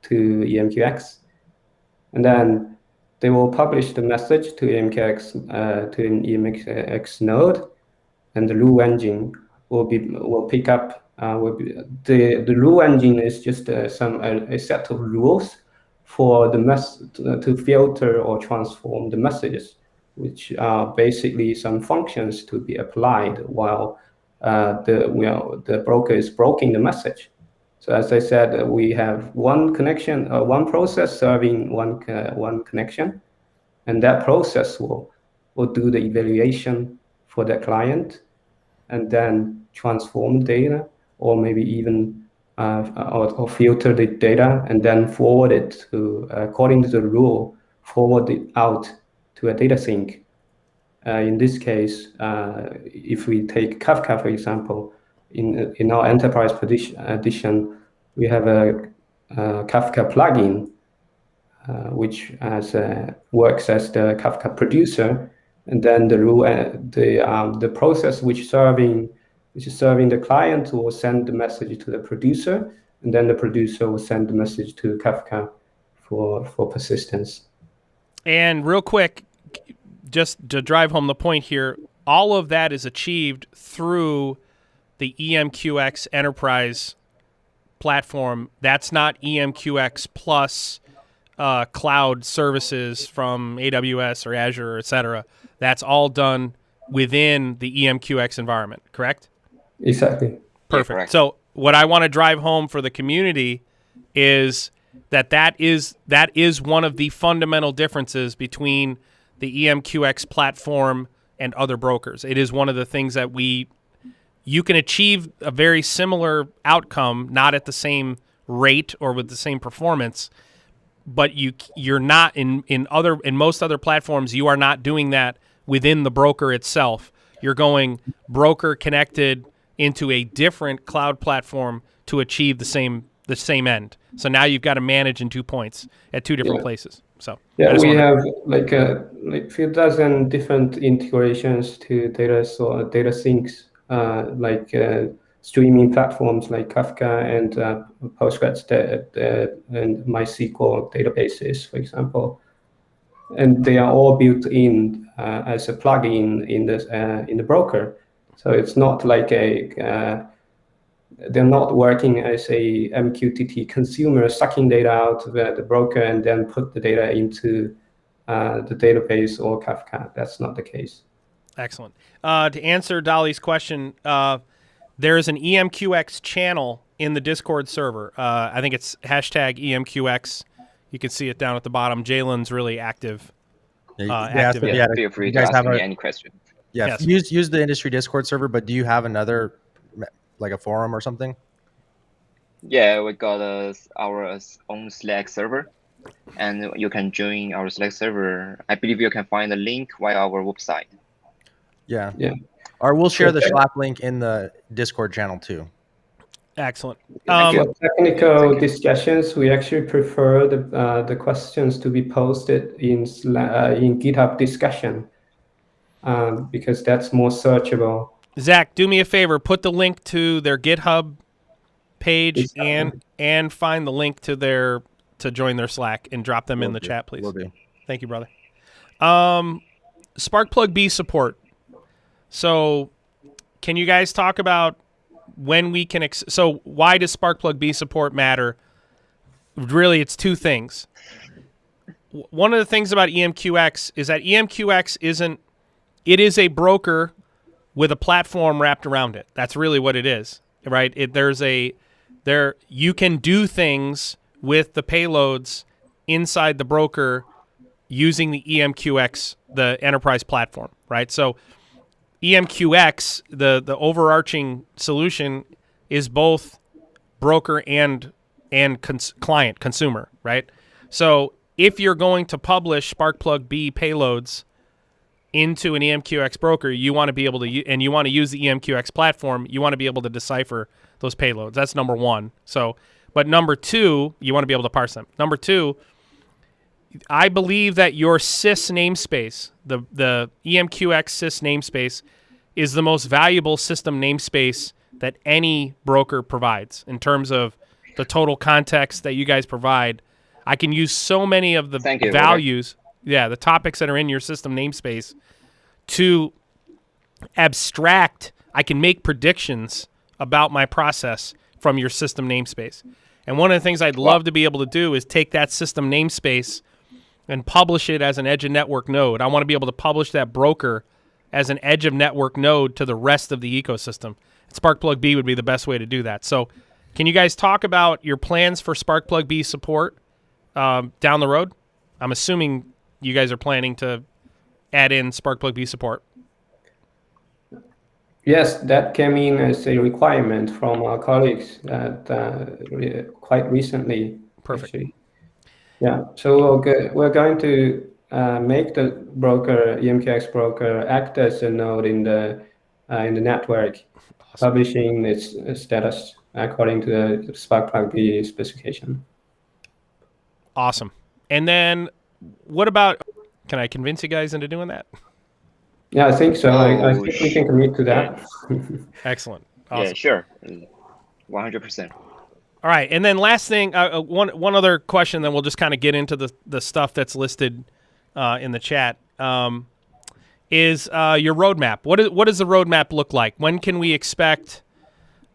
to EMQX, and then they will publish the message to EMQX to an EMQX node, and the rule engine will pick up. The rule engine is just a set of rules for the to filter or transform the messages, which are basically some functions to be applied while the broker is broking the message. So as I said, we have one connection, one process serving one connection, and that process will do the evaluation for the client, and then transform data, or maybe even or filter the data and then forward it to, according to the rule, forward it out to a data sink. In this case, if we take Kafka, for example, in our enterprise edition, we have a Kafka plugin, which works as the Kafka producer, and then the process which is serving the client will send the message to the producer, and then the producer will send the message to Kafka for persistence. And real quick, just to drive home the point here, all of that is achieved through the EMQX enterprise platform. That's not EMQX plus cloud services from AWS or Azure, et cetera. That's all done within the EMQX environment, correct? Exactly. Perfect. Yeah, correct. So what I want to drive home for the community is that is one of the fundamental differences between the EMQX platform and other brokers. It is one of the things that you can achieve a very similar outcome, not at the same rate or with the same performance, but you're not in most other platforms, you are not doing that within the broker itself. You're going broker connected into a different cloud platform to achieve the same end. So now you've got to manage in 2 points at two different places. So we have like few dozen different integrations to data sinks, streaming platforms like Kafka and Postgres and MySQL databases, for example, and they are all built in as a plugin in the broker. So it's not like they're not working as a MQTT consumer sucking data out of the broker and then put the data into the database or Kafka. That's not the case. Excellent. To answer Dolly's question, there is an EMQX channel in the Discord server. I think it's hashtag EMQX. You can see it down at the bottom. Jalen's really active. Feel free to ask me any question. Yeah, yes. Use the industry Discord server, but do you have another, like a forum or something? Yeah, we got our own Slack server, and you can join our Slack server. I believe you can find the link via our website. Yeah. Or we'll share the Slack link in the Discord channel too. Excellent. For technical discussions, we actually prefer the questions to be posted in GitHub Discussion because that's more searchable. Zach, do me a favor. Put the link to their GitHub page and find the link to join their Slack and drop them in the chat, please. Will do. Thank you, brother. Sparkplug B support. So can you guys talk about when we can so why does Sparkplug B support matter? Really, it's two things. One of the things about EMQX is that EMQX is a broker with a platform wrapped around it. That's really what it is, right? You can do things with the payloads inside the broker using the EMQX, the enterprise platform, right? So EMQX, the overarching solution, is both broker and client, consumer, right? So if you're going to publish Sparkplug B payloads into an EMQX broker, you want to be able to, and you want to use the EMQX platform, you want to be able to decipher those payloads. That's number one. So, but number two, you want to be able to parse them. Number two, I believe that your sys namespace, the EMQX sys namespace, is the most valuable system namespace that any broker provides in terms of the total context that you guys provide. I can use so many of the values, the topics that are in your system namespace to abstract. I can make predictions about my process from your system namespace. And one of the things I'd love to be able to do is take that system namespace and publish it as an edge of network node. I want to be able to publish that broker as an edge of network node to the rest of the ecosystem. Sparkplug B would be the best way to do that. So can you guys talk about your plans for Sparkplug B support down the road? I'm assuming you guys are planning to add in Sparkplug B support. Yes, that came in as a requirement from our colleagues quite recently. Perfect. Actually. Yeah, so we're going to make the broker, EMQX broker, act as a node in the network, publishing its status according to the Sparkplug B specification. Awesome. And then what about, can I convince you guys into doing that? Yeah, I think so. I think we can commit to that. Excellent. Awesome. Yeah, sure. 100%. All right, and then last thing, one other question, then we'll just kind of get into the stuff that's listed in the chat. Is your roadmap? What does the roadmap look like? When can we expect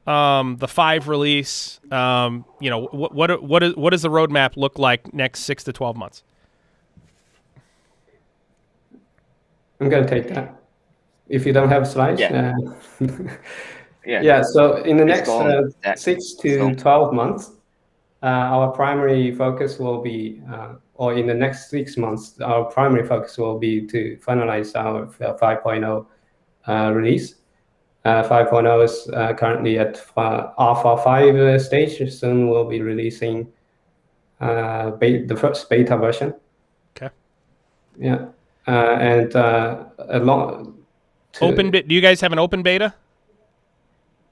the 5 release? What does the roadmap look like next 6 to 12 months? I'm going to take that. If you don't have slides. Yeah. Yeah, so in the next 6 to 12 months, our primary focus will be, or in the next 6 months, our primary focus will be to finalize our 5.0 release. 5.0 is currently at Alpha 5 stage. Soon we'll be releasing the first beta version. Okay. Yeah, and along do you guys have an open beta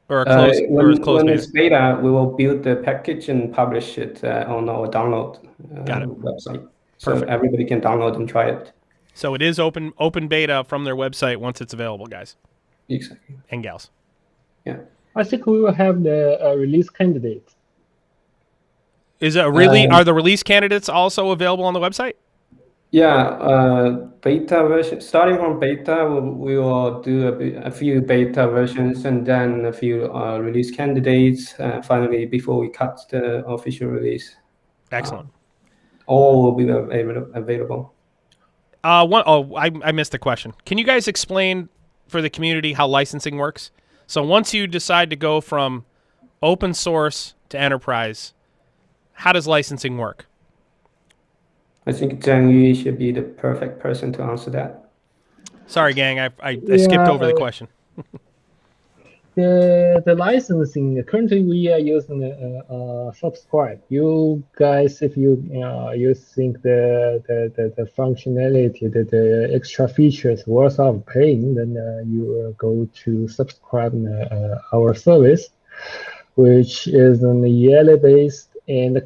or a closed when beta? it's beta, we will build the package and publish it on our download website, so everybody can download and try it. So it is open beta from their website once it's available, guys. Exactly. And gals. Yeah. I think we will have the release candidates. Is it really? Are the release candidates also available on the website? Yeah, beta version. Starting from beta, we will do a few beta versions and then a few release candidates. Finally, before we cut the official release. Excellent. All will be available. I missed the question. Can you guys explain for the community how licensing works? So once you decide to go from open source to enterprise, how does licensing work? I think Zhenguy should be the perfect person to answer that. Sorry, gang, I skipped over the question. The licensing, currently we are using subscribe. You guys, if you think the functionality, the extra features worth of paying, then you go to subscribe our service, which is on the yearly based and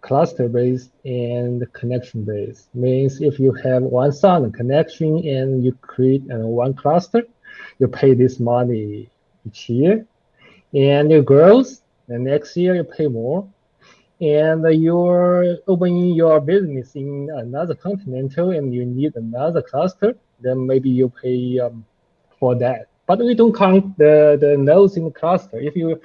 cluster based and connection based. Means if you have one sound connection and you create one cluster, you pay this money each year, and it grows. And next year you pay more, and you're opening your business in another continental, and you need another cluster. Then maybe you pay for that. But we don't count the nodes in the cluster. If you're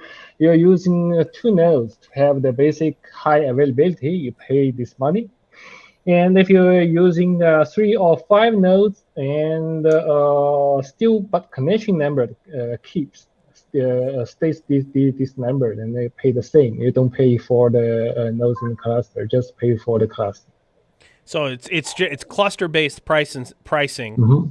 using 2 nodes to have the basic high availability, you pay this money. And if you're using 3 or 5 nodes and still, but connection number stays this number, then they pay the same. You don't pay for the nodes in the cluster, just pay for the cluster. So it's cluster based pricing. Mm-hmm.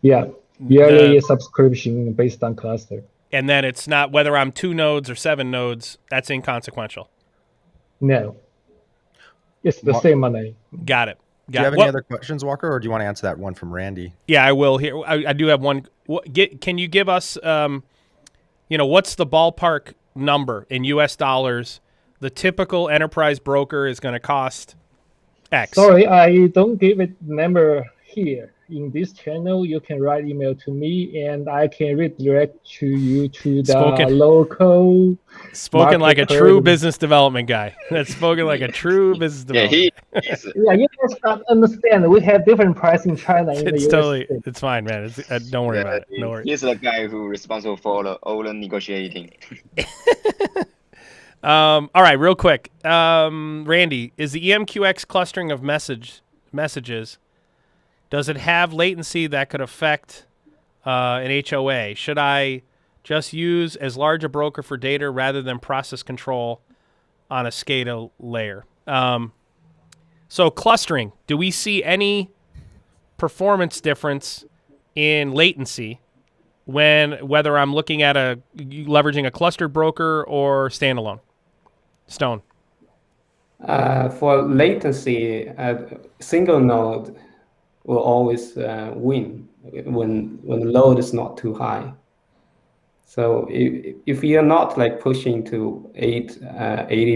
Yeah, yearly subscription based on cluster. And then it's not whether I'm 2 nodes or 7 nodes. That's inconsequential. No. It's the same money. Got it. Do you have any other questions, Walker, or do you want to answer that one from Randy? Yeah, I will. Here, I do have one. Can you give us, what's the ballpark number in U.S. dollars? The typical enterprise broker is going to cost X. Sorry, I don't give it number here. In this channel, you can write email to me, and I can redirect you to the local. Spoken like a true business development guy. That's spoken like a true business development. Yeah, you just got to understand. We have different price in China. It's fine, man. Don't worry about it. No worries. He's the guy who's responsible for all the negotiating. All right, real quick. Randy, is the EMQX clustering of messages? Does it have latency that could affect an HOA? Should I just use as large a broker for data rather than process control on a SCADA layer? So clustering, do we see any performance difference in latency whether I'm looking at leveraging a clustered broker or standalone? Stone. For latency, single node will always win when the load is not too high. So if you're not like pushing to 80%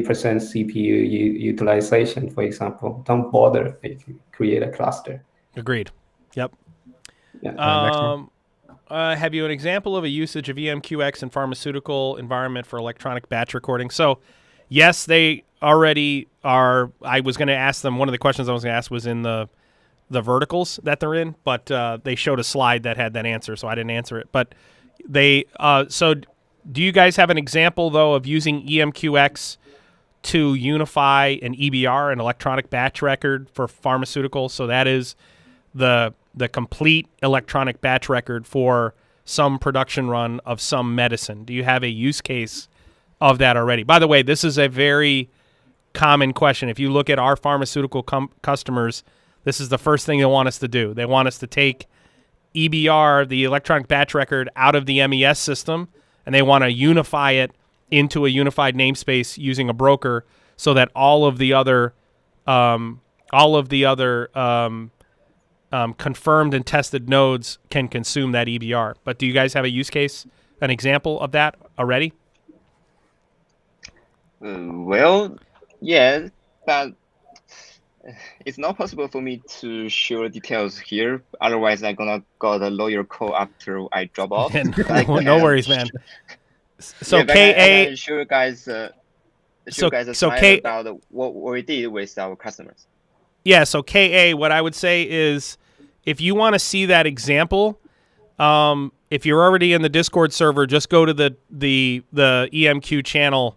CPU utilization, for example, don't bother if you create a cluster. Agreed. Yep. Yeah. Have you an example of a usage of EMQX in pharmaceutical environment for electronic batch recording? So, yes, they already are. I was going to ask them. One of the questions I was going to ask was in the verticals that they're in, but they showed a slide that had that answer, so I didn't answer it. But they so do you guys have an example though of using EMQX to unify an EBR, an electronic batch record for pharmaceuticals? So that is the complete electronic batch record for some production run of some medicine. Do you have a use case of that already? By the way, this is a very common question. If you look at our pharmaceutical customers, this is the first thing they want us to do. They want us to take EBR, the electronic batch record, out of the MES system, and they want to unify it into a unified namespace using a broker, so that all of the other confirmed and tested nodes can consume that EBR. But do you guys have a use case, an example of that already? Well, yeah, but it's not possible for me to share details here. Otherwise, I'm gonna got a lawyer call after I drop off. No worries, man. So yeah, KA. I can show you guys a slide about what we did with our customers. Yeah. So KA, what I would say is, if you want to see that example, if you're already in the Discord server, just go to the EMQ channel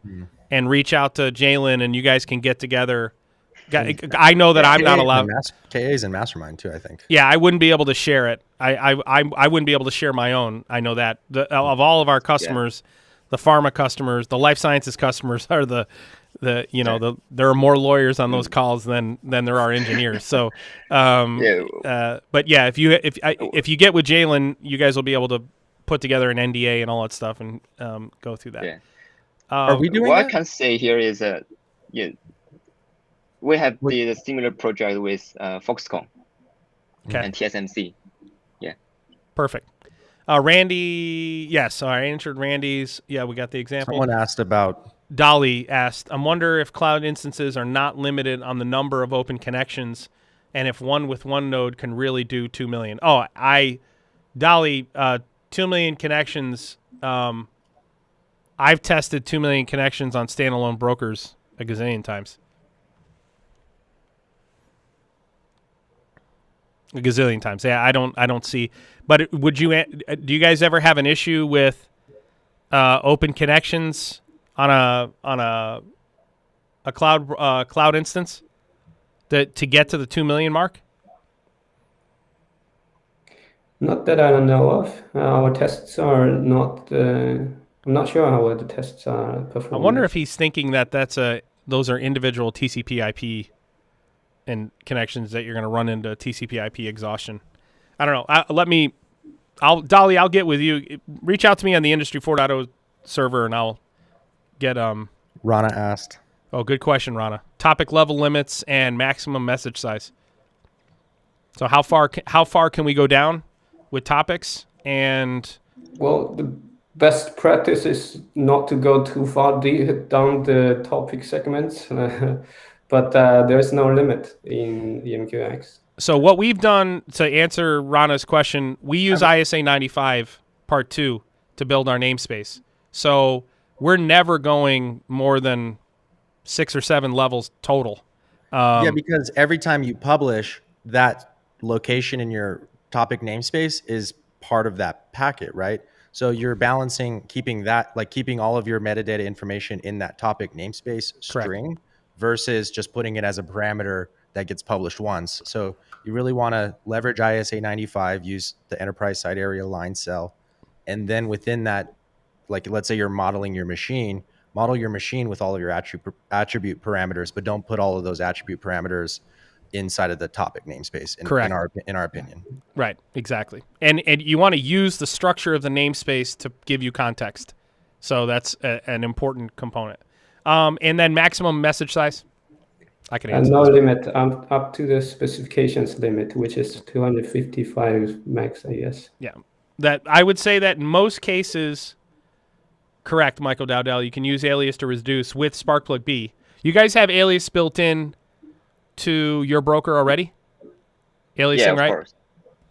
and reach out to Jalen, and you guys can get together. I know that I'm not allowed. KA's in Mastermind too, I think. Yeah, I wouldn't be able to share it. I wouldn't be able to share my own. I know that. Of all of our customers, the pharma customers, the life sciences customers are there are more lawyers on those calls than there are engineers. So, but yeah, if you get with Jalen, you guys will be able to put together an NDA and all that stuff and go through that. Yeah. Are we doing what that? I can say here is we have did a similar project with Foxconn and TSMC. Yeah. Perfect. Randy, yes, I answered Randy's. Yeah, we got the example. Someone asked about... Dolly asked, I wonder if cloud instances are not limited on the number of open connections, and if one with one node can really do 2 million. Dolly, 2 million connections. I've tested 2 million connections on standalone brokers a gazillion times. A gazillion times. Yeah, I don't see. But do you guys ever have an issue with open connections on a cloud instance to get to the 2 million mark? Not that I don't know of. Our tests are not. I'm not sure how the tests are performed. I wonder if he's thinking that those are individual TCP/IP and connections that you're going to run into TCP/IP exhaustion. I don't know. Dolly, I'll get with you. Reach out to me on the Industry 4.0 server, and I'll get Rana asked. Oh, good question, Rana. Topic level limits and maximum message size. So how far can we go down with topics? And well, the best practice is not to go too far down the topic segments, but there's no limit in EMQX. So what we've done to answer Rana's question, we use ISA 95 Part 2 to build our namespace. So we're never going more than 6 or 7 levels total. Because every time you publish, that location in your topic namespace is part of that packet, right? So you're balancing keeping all of your metadata information in that topic namespace string versus just putting it as a parameter that gets published once. So you really want to leverage ISA 95, use the enterprise side area line cell, and then within that, like let's say you're modeling your machine, model your machine with all of your attribute parameters, but don't put all of those attribute parameters inside of the topic namespace. In our opinion. Right, exactly. And you want to use the structure of the namespace to give you context. So that's an important component. And then maximum message size. I can answer. And no limit up to the specifications limit, which is 255 max, I guess. Yeah, that I would say that in most cases. Correct, Michael Dowdell. You can use alias to reduce with Sparkplug B. You guys have alias built in to your broker already? Aliasing, right? Of course.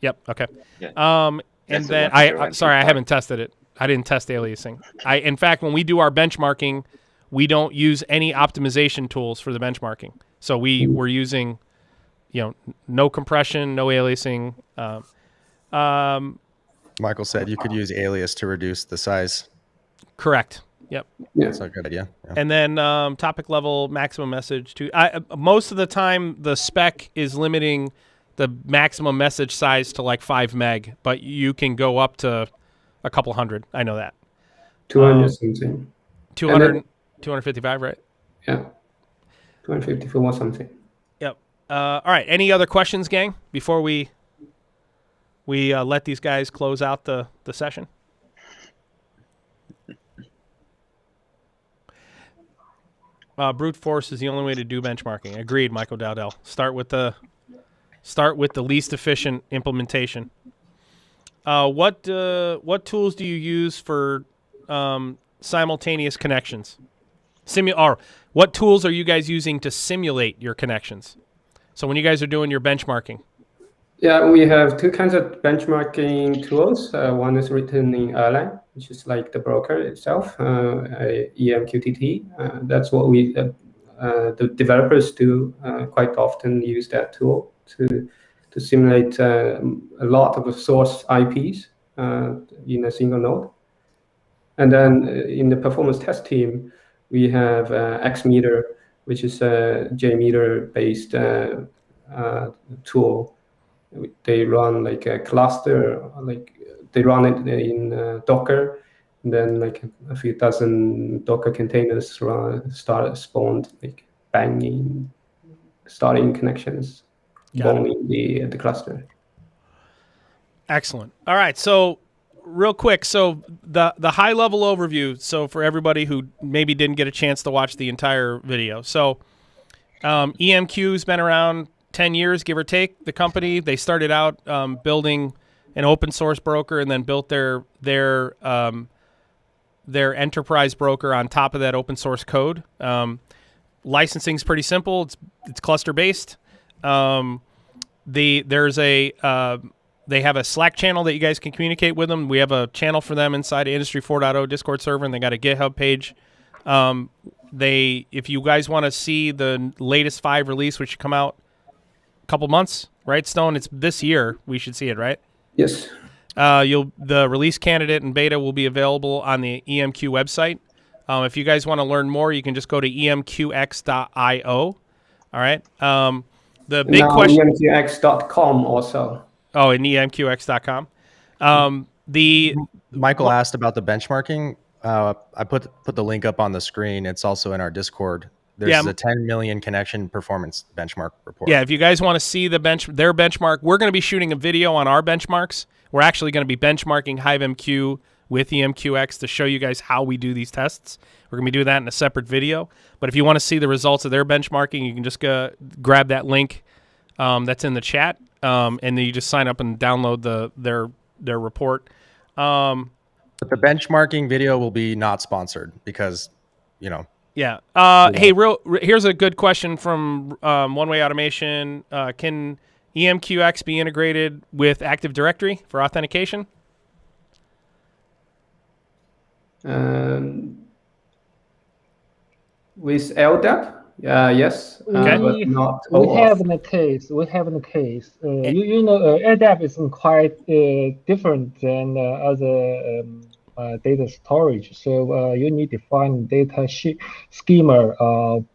Yep. Okay. Yeah. And then I haven't tested it. I didn't test aliasing. In fact, when we do our benchmarking, we don't use any optimization tools for the benchmarking. So we're using, no compression, no aliasing. Michael said you could use alias to reduce the size. Correct. Yep. Yeah. That's a good idea. Yeah. And then topic level maximum message to most of the time the spec is limiting the maximum message size to like 5 meg, but you can go up to a couple hundred. I know that. 200 something. 200, 255, right? Yeah. 254 something. Yep. All right. Any other questions, gang, before we let these guys close out the session? Brute force is the only way to do benchmarking. Agreed, Michael Dowdell. Start with the least efficient implementation. What tools do you use for simultaneous connections? Or what tools are you guys using to simulate your connections? So when you guys are doing your benchmarking. Yeah, we have two kinds of benchmarking tools. One is written in Erlang, which is like the broker itself, EMQTT. That's what the developers do quite often use that tool to simulate a lot of the source IPs in a single node. And then in the performance test team, we have Xmeter, which is a JMeter-based tool. They run like a cluster, like they run it in Docker, and then like a few dozen Docker containers spawned, like banging, starting connections, bombing the cluster. Excellent. All right, so real quick, so the high level overview. So for everybody who maybe didn't get a chance to watch the entire video, so EMQ's been around 10 years, give or take, the company. They started out building an open source broker and then built their enterprise broker on top of that open source code. Licensing is pretty simple. It's cluster based. They have a Slack channel that you guys can communicate with them. We have a channel for them inside Industry 4.0 Discord server, and they got a GitHub page. If you guys want to see the latest 5 release, which should come out couple months, right, Stone? It's this year. We should see it, right? Yes. The release candidate and beta will be available on the EMQ website. If you guys want to learn more, you can just go to emqx.io. All right. The big question. EMQX.com also. Oh, and emqx.com. Michael asked about the benchmarking. I put the link up on the screen. It's also in our Discord. There's a 10 million connection performance benchmark report. Yeah, if you guys want to see their benchmark, we're going to be shooting a video on our benchmarks. We're actually going to be benchmarking HiveMQ with EMQX to show you guys how we do these tests. We're going to be doing that in a separate video. But if you want to see the results of their benchmarking, you can just grab that link that's in the chat, and then you just sign up and download their report. But the benchmarking video will be not sponsored because, Yeah. Hey, here's a good question from One Way Automation. Can EMQX be integrated with Active Directory for authentication? With LDAP? Yes. Okay. But not we have in the case. LDAP is quite different than other data storage. So you need to find data schema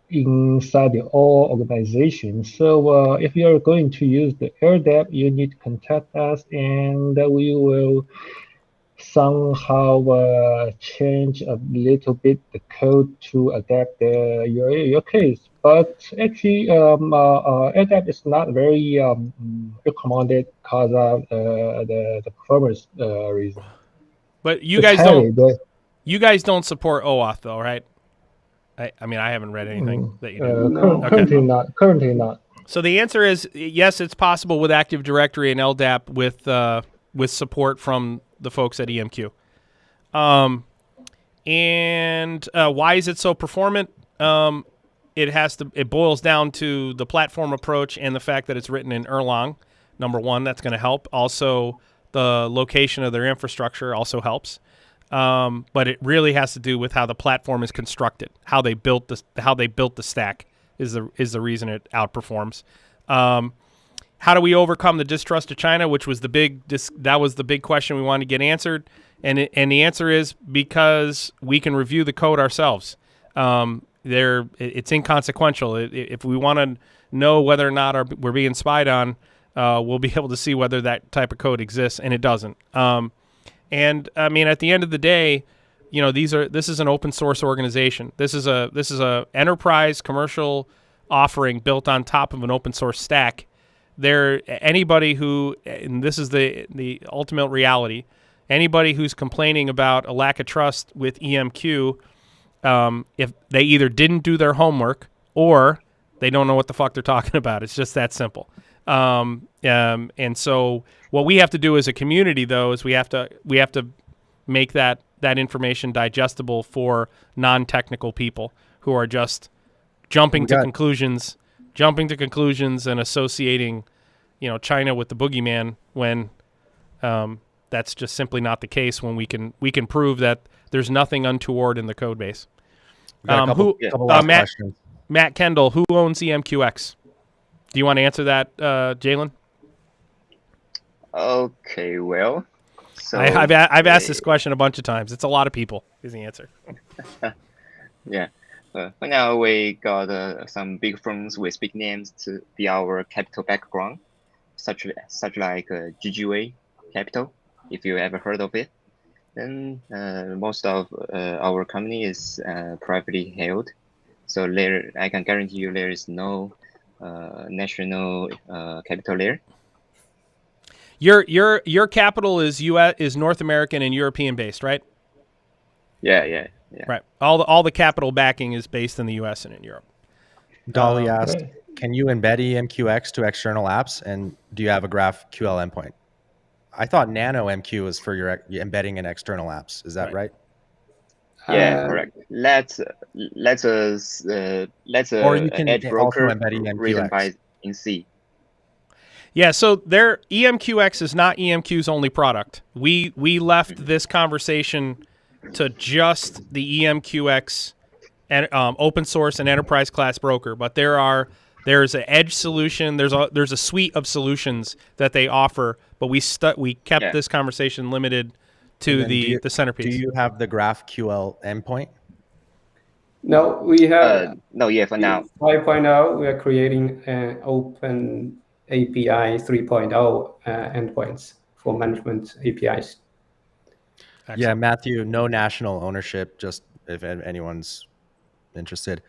inside the all organization. So if you are going to use the LDAP, you need to contact us, and we will somehow change a little bit the code to adapt your case. But actually, LDAP is not very recommended because of the performance reason. But you guys don't support OAuth though, right? I mean, I haven't read anything that you do. Currently not. So the answer is yes, it's possible with Active Directory and LDAP with support from the folks at EMQ. And why is it so performant? It boils down to the platform approach and the fact that it's written in Erlang. Number one, that's going to help. Also, the location of their infrastructure also helps. But it really has to do with how the platform is constructed, how they built the stack is the reason it outperforms. How do we overcome the distrust of China, which was the big question we wanted to get answered, and the answer is because we can review the code ourselves. It's inconsequential. If we want to know whether or not we're being spied on, we'll be able to see whether that type of code exists, and it doesn't. And I mean, at the end of the day, this is an open source organization. This is a enterprise commercial offering built on top of an open source stack. Anybody who, and this is the ultimate reality, anybody who's complaining about a lack of trust with EMQ, if they either didn't do their homework or they don't know what the fuck they're talking about. It's just that simple. And so what we have to do as a community, though, is we have to make that information digestible for non-technical people who are just jumping to conclusions and associating, China with the boogeyman when that's just simply not the case. When we can prove that there's nothing untoward in the code base. Couple last questions. Matt Kendall, who owns EMQX? Do you want to answer that, Jalen? Okay, well, so I've asked this question a bunch of times. It's a lot of people is the answer. Yeah. For now, we got some big firms with big names to be our capital background, such like GGA Capital, if you ever heard of it. Then most of our company is privately held, so I can guarantee you there is no national capital there. Your capital is North American and European based, right? Yeah. Right. All the capital backing is based in the U.S. and in Europe. Dolly asked, can you embed EMQX to external apps, and do you have a GraphQL endpoint? I thought NanoMQ was for your embedding in external apps. Is that right? Yeah, correct. Let's or you can edge broker also embed EMQX. written in C. Yeah, so EMQX is not EMQ's only product. We left this conversation to just the EMQX and open source and enterprise class broker, but there's an edge solution. There's a suite of solutions that they offer, but we kept this conversation limited to the centerpiece. Do you have the GraphQL endpoint? No, we have. No, yeah, for now. 5.0, we are creating an open API 3.0 endpoints for management APIs. Excellent. Yeah, Matthew, no national ownership, just if anyone's interested.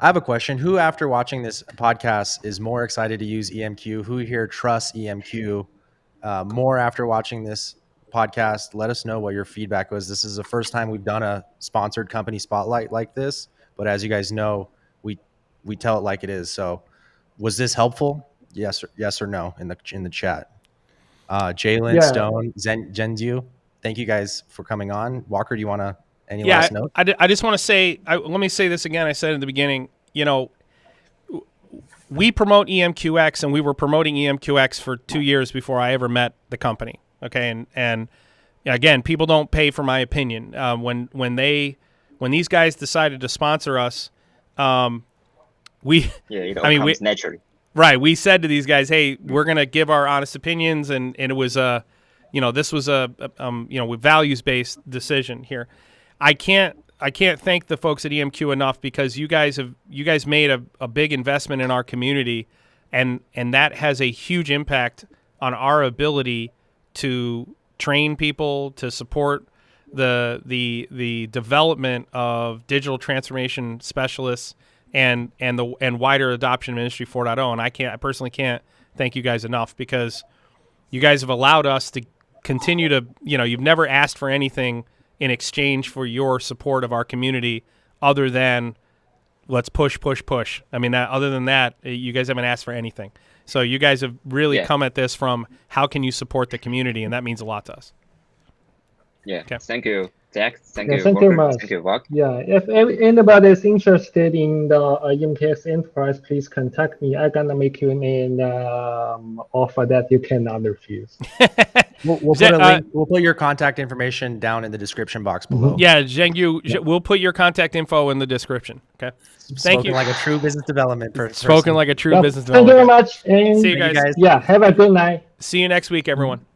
I have a question. Who, after watching this podcast, is more excited to use EMQ? Who here trusts EMQ more after watching this podcast? Let us know what your feedback was. This is the first time we've done a sponsored company spotlight like this, but as you guys know, we tell it like it is. So was this helpful? Yes or no in the chat. Jalen, Stone, Zhenguy, thank you guys for coming on. Walker, do you want to any last note? I just want to say, let me say this again. I said in the beginning, we promote EMQX, and we were promoting EMQX for 2 years before I ever met the company. Okay, and again, people don't pay for my opinion. When these guys decided to sponsor us, comes naturally. Right, we said to these guys, "Hey, we're going to give our honest opinions," and it was this was a values-based decision here. I can't thank the folks at EMQ enough, because you guys made a big investment in our community, and that has a huge impact on our ability to train people, to support the development of digital transformation specialists and wider adoption of Industry 4.0. And I personally can't thank you guys enough, because you guys have allowed us to continue to, you've never asked for anything in exchange for your support of our community other than let's push. I mean, other than that, you guys haven't asked for anything. So you guys have really come at this from how can you support the community, and that means a lot to us. Yeah, okay. Thank you, Jack. Thank you, thank you much. Thank you, Walk. Yeah, if anybody is interested in the EMQX Enterprise, please contact me. I'm gonna make you an offer that you cannot refuse. We'll put a link. We'll put your contact information down in the description box below. Yeah, Zhengyu, we'll put your contact info in the description. Okay. Thank you. Like a true business development person. Spoken like a true business development. Thank you very much. And see you guys. Yeah, have a good night. See you next week, everyone.